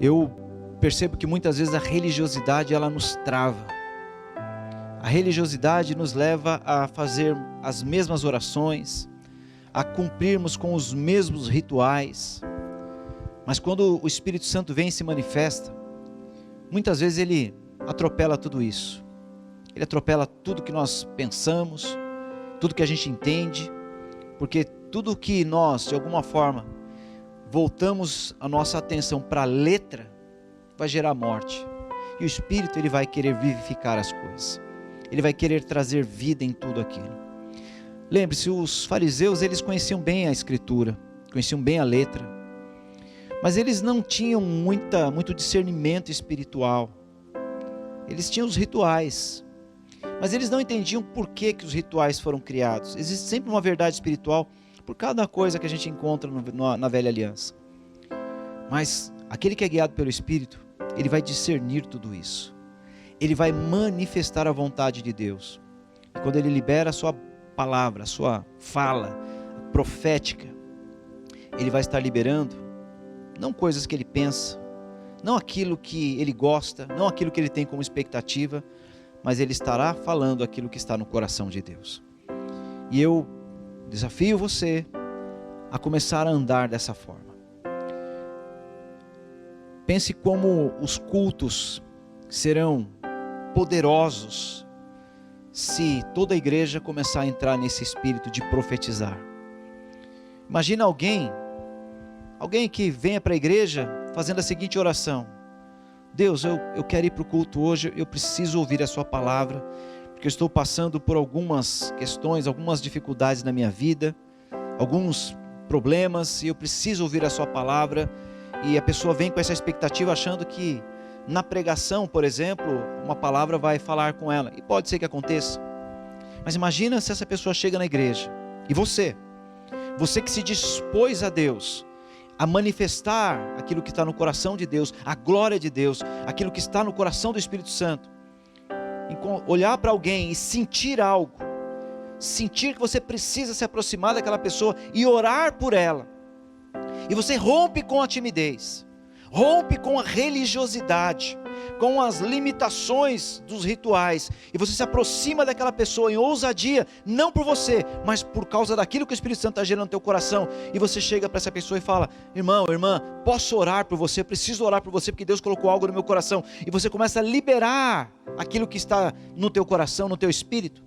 Eu percebo que muitas vezes a religiosidade ela nos trava. A religiosidade nos leva a fazer as mesmas orações, a cumprirmos com os mesmos rituais. Mas quando o Espírito Santo vem e se manifesta, muitas vezes ele atropela tudo isso. ele atropela tudo que nós pensamos, tudo que a gente entende, porque tudo que nós, de alguma forma, voltamos a nossa atenção para a letra, vai gerar morte. E o Espírito, ele vai querer vivificar as coisas. Ele vai querer trazer vida em tudo aquilo. Lembre-se, os fariseus, eles conheciam bem a Escritura, conheciam bem a letra, mas eles não tinham muito discernimento espiritual. Eles tinham os rituais, mas eles não entendiam por que os rituais foram criados. Existe sempre uma verdade espiritual por cada coisa que a gente encontra na velha aliança. Mas aquele que é guiado pelo Espírito, ele vai discernir tudo isso. Ele vai manifestar a vontade de Deus. E quando ele libera a sua palavra, a sua fala profética, ele vai estar liberando não coisas que ele pensa, não aquilo que ele gosta, não aquilo que ele tem como expectativa, mas ele estará falando aquilo que está no coração de Deus. E eu desafio você a começar a andar dessa forma. Pense como os cultos serão poderosos se toda a igreja começar a entrar nesse espírito de profetizar. Imagina alguém que venha para a igreja fazendo a seguinte oração: Deus, eu quero ir para o culto hoje, eu preciso ouvir a sua palavra, porque eu estou passando por algumas questões, algumas dificuldades na minha vida, alguns problemas, e eu preciso ouvir a sua palavra. E a pessoa vem com essa expectativa, achando que na pregação, por exemplo, uma palavra vai falar com ela, e pode ser que aconteça. Mas imagina se essa pessoa chega na igreja, e você que se dispôs a Deus, a manifestar aquilo que está no coração de Deus, a glória de Deus, aquilo que está no coração do Espírito Santo, olhar para alguém e sentir algo, sentir que você precisa se aproximar daquela pessoa e orar por ela, e você rompe com a timidez, rompe com a religiosidade, com as limitações dos rituais, e você se aproxima daquela pessoa em ousadia, não por você, mas por causa daquilo que o Espírito Santo está gerando no teu coração, e você chega para essa pessoa e fala: irmão, irmã, posso orar por você? Preciso orar por você, porque Deus colocou algo no meu coração, e você começa a liberar aquilo que está no teu coração, no teu espírito.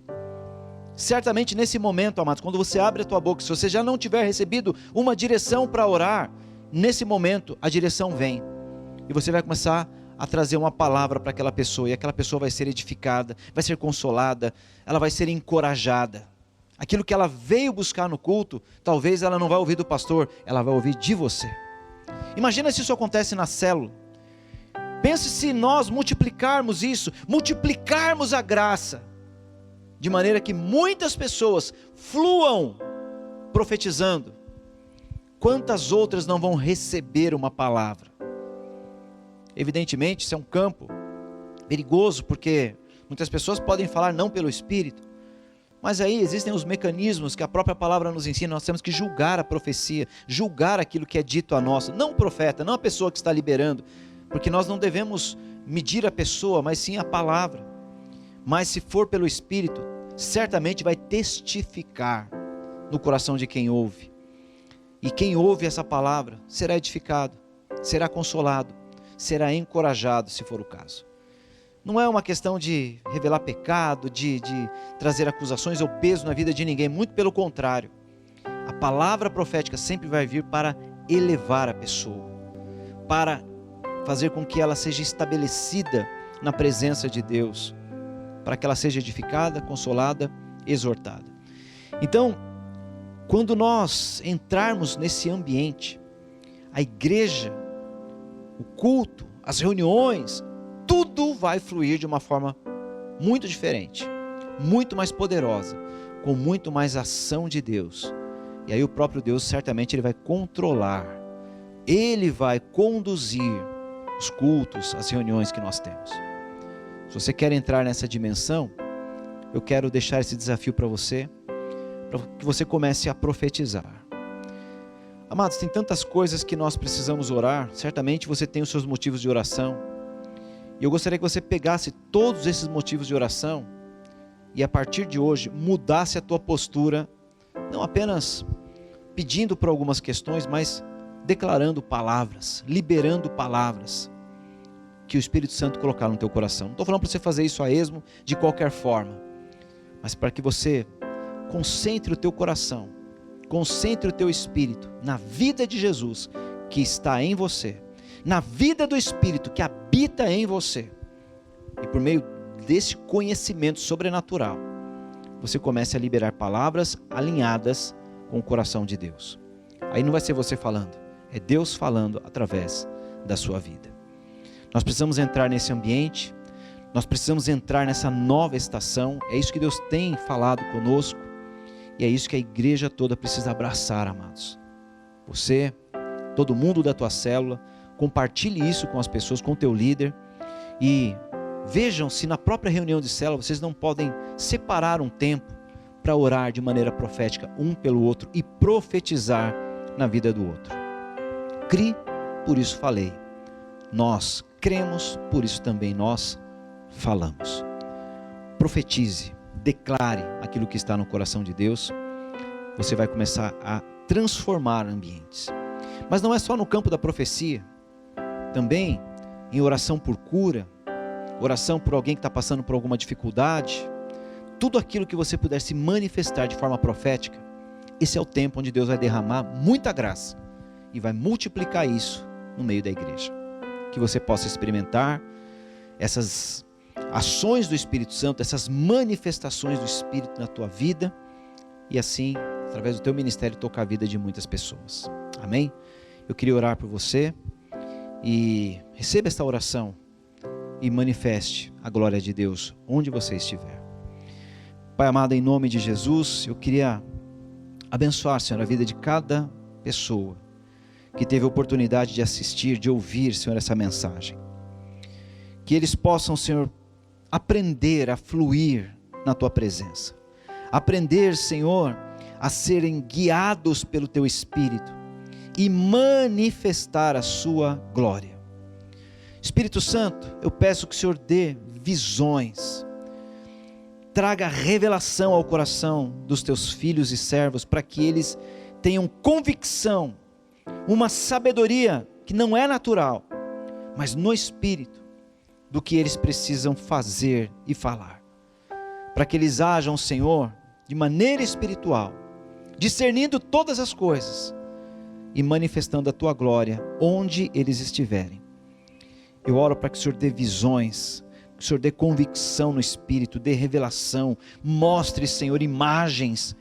Certamente nesse momento, amados, quando você abre a tua boca, se você já não tiver recebido uma direção para orar, nesse momento a direção vem, e você vai começar a trazer uma palavra para aquela pessoa, e aquela pessoa vai ser edificada, vai ser consolada, ela vai ser encorajada. Aquilo que ela veio buscar no culto, talvez ela não vai ouvir do pastor, ela vai ouvir de você. Imagina se isso acontece na célula. Pense se nós multiplicarmos isso, multiplicarmos a graça, de maneira que muitas pessoas fluam profetizando. Quantas outras não vão receber uma palavra? Evidentemente, isso é um campo perigoso, porque muitas pessoas podem falar não pelo Espírito, mas aí existem os mecanismos que a própria palavra nos ensina. Nós temos que julgar a profecia, julgar aquilo que é dito a nós, não o profeta, não a pessoa que está liberando, porque nós não devemos medir a pessoa, mas sim a palavra. Mas se for pelo Espírito, certamente vai testificar no coração de quem ouve, e quem ouve essa palavra será edificado, será consolado, será encorajado, se for o caso. Não é uma questão de revelar pecado, de trazer acusações ou peso na vida de ninguém, muito pelo contrário. A palavra profética sempre vai vir para elevar a pessoa, para fazer com que ela seja estabelecida na presença de Deus, para que ela seja edificada, consolada, exortada. Então, quando nós entrarmos nesse ambiente, a igreja, o culto, as reuniões, tudo vai fluir de uma forma muito diferente, muito mais poderosa, com muito mais ação de Deus. E aí o próprio Deus certamente ele vai controlar, ele vai conduzir os cultos, as reuniões que nós temos. Se você quer entrar nessa dimensão, eu quero deixar esse desafio para você, para que você comece a profetizar. Amados, tem tantas coisas que nós precisamos orar, certamente você tem os seus motivos de oração, e eu gostaria que você pegasse todos esses motivos de oração, e a partir de hoje, mudasse a tua postura, não apenas pedindo por algumas questões, mas declarando palavras, liberando palavras, que o Espírito Santo colocar no teu coração. Não estou falando para você fazer isso a esmo, de qualquer forma, mas para que você concentre o teu coração, concentre o teu espírito na vida de Jesus que está em você, na vida do Espírito que habita em você, e por meio desse conhecimento sobrenatural, você comece a liberar palavras alinhadas com o coração de Deus. Aí não vai ser você falando, é Deus falando através da sua vida. Nós precisamos entrar nesse ambiente, nós precisamos entrar nessa nova estação, é isso que Deus tem falado conosco, e é isso que a igreja toda precisa abraçar, amados. Você, todo mundo da tua célula, compartilhe isso com as pessoas, com o teu líder, e vejam se na própria reunião de célula vocês não podem separar um tempo para orar de maneira profética um pelo outro e profetizar na vida do outro. Crie, por isso falei. Nós cremos, por isso também nós falamos. Profetize, declare aquilo que está no coração de Deus. Você vai começar a transformar ambientes. Mas não é só no campo da profecia. Também em oração por cura, oração por alguém que está passando por alguma dificuldade. Tudo aquilo que você puder se manifestar de forma profética, esse é o tempo onde Deus vai derramar muita graça e vai multiplicar isso no meio da igreja. Que você possa experimentar essas ações do Espírito Santo, essas manifestações do Espírito na tua vida, e assim, através do teu ministério, tocar a vida de muitas pessoas. Amém? Eu queria orar por você, e receba esta oração e manifeste a glória de Deus onde você estiver. Pai amado, em nome de Jesus, eu queria abençoar, Senhor, a vida de cada pessoa que teve a oportunidade de assistir, de ouvir, Senhor, essa mensagem. Que eles possam, Senhor, aprender a fluir na Tua presença. Aprender, Senhor, a serem guiados pelo Teu Espírito e manifestar a Sua glória. Espírito Santo, eu peço que o Senhor dê visões, traga revelação ao coração dos Teus filhos e servos, para que eles tenham convicção, uma sabedoria que não é natural, mas no Espírito, do que eles precisam fazer e falar, para que eles hajam, Senhor, de maneira espiritual, discernindo todas as coisas e manifestando a Tua glória onde eles estiverem. Eu oro para que o Senhor dê visões, que o Senhor dê convicção no Espírito, dê revelação, mostre, Senhor, imagens,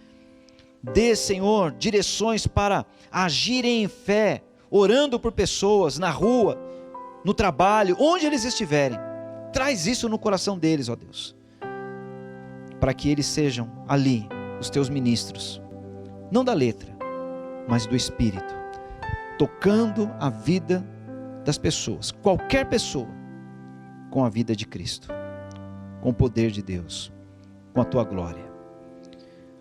dê, Senhor, direções para agirem em fé, orando por pessoas na rua, no trabalho, onde eles estiverem. Traz isso no coração deles, ó Deus, para que eles sejam ali os Teus ministros, não da letra, mas do Espírito, tocando a vida das pessoas, qualquer pessoa, com a vida de Cristo, com o poder de Deus, com a Tua glória.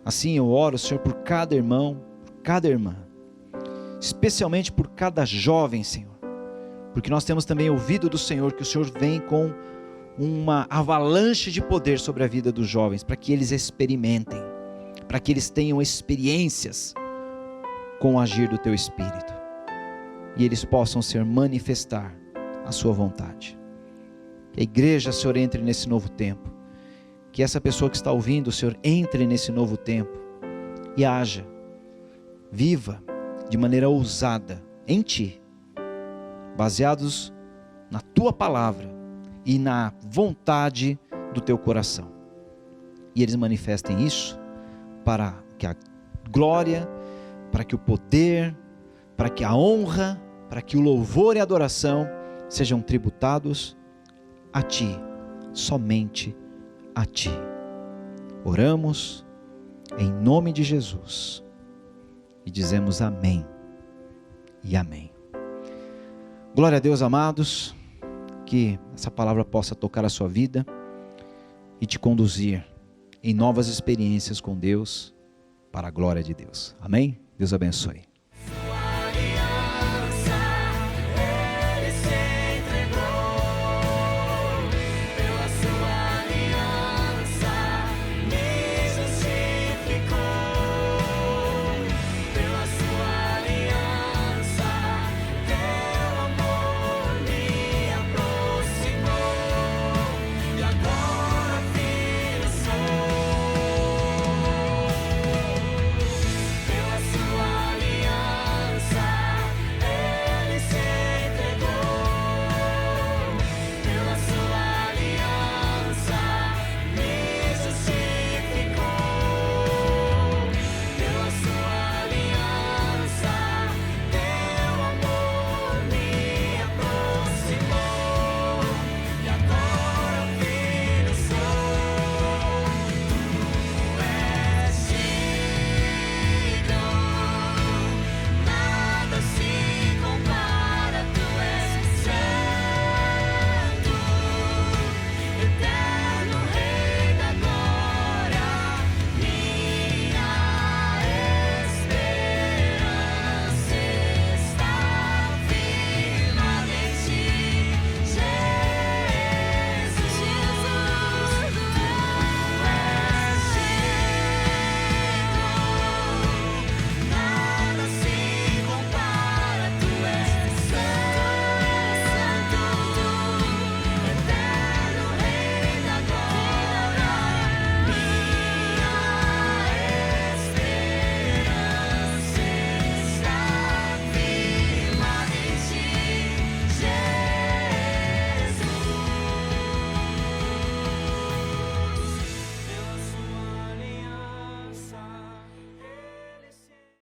Assim eu oro, Senhor, por cada irmão, por cada irmã, especialmente por cada jovem, Senhor, porque nós temos também ouvido do Senhor que o Senhor vem com uma avalanche de poder sobre a vida dos jovens, para que eles experimentem, para que eles tenham experiências com o agir do Teu Espírito, e eles possam, Senhor, manifestar a Sua vontade. Que a igreja, Senhor, entre nesse novo tempo, que essa pessoa que está ouvindo, Senhor, entre nesse novo tempo e haja, viva de maneira ousada em Ti, baseados na Tua palavra e na vontade do Teu coração, e eles manifestem isso para que a glória, para que o poder, para que a honra, para que o louvor e a adoração sejam tributados a Ti, somente a Ti. Oramos em nome de Jesus e dizemos amém e amém. Glória a Deus, amados, que essa palavra possa tocar a sua vida e te conduzir em novas experiências com Deus, para a glória de Deus. Amém? Deus abençoe.